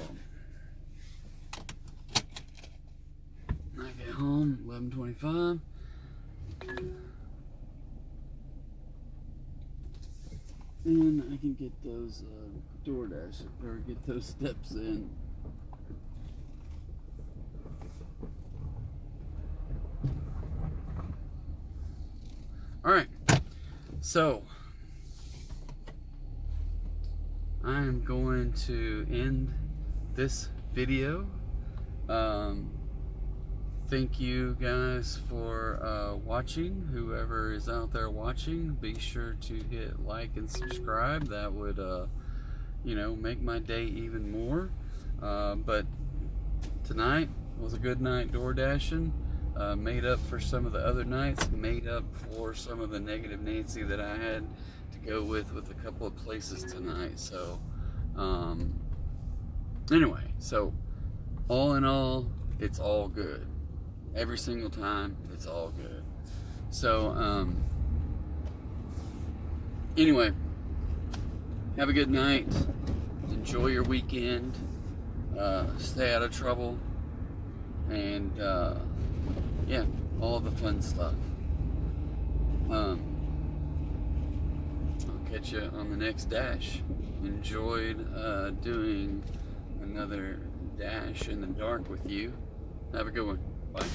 I get home 11:25. And I can get those DoorDash, or get those steps in. Alright, so I'm going to end this video. Thank you guys for watching. Whoever is out there watching, be sure to hit like and subscribe. That would make my day even more. But tonight was a good night door dashing. Made up for some of the other nights, made up for some of the negative Nancy that I had to go with a couple of places tonight. So anyway, so all in all, it's all good. Every single time, it's all good. So anyway, have a good night. Enjoy your weekend. Stay out of trouble. And all the fun stuff. I'll catch you on the next dash. Enjoyed doing another dash in the dark with you. Have a good one. Bye.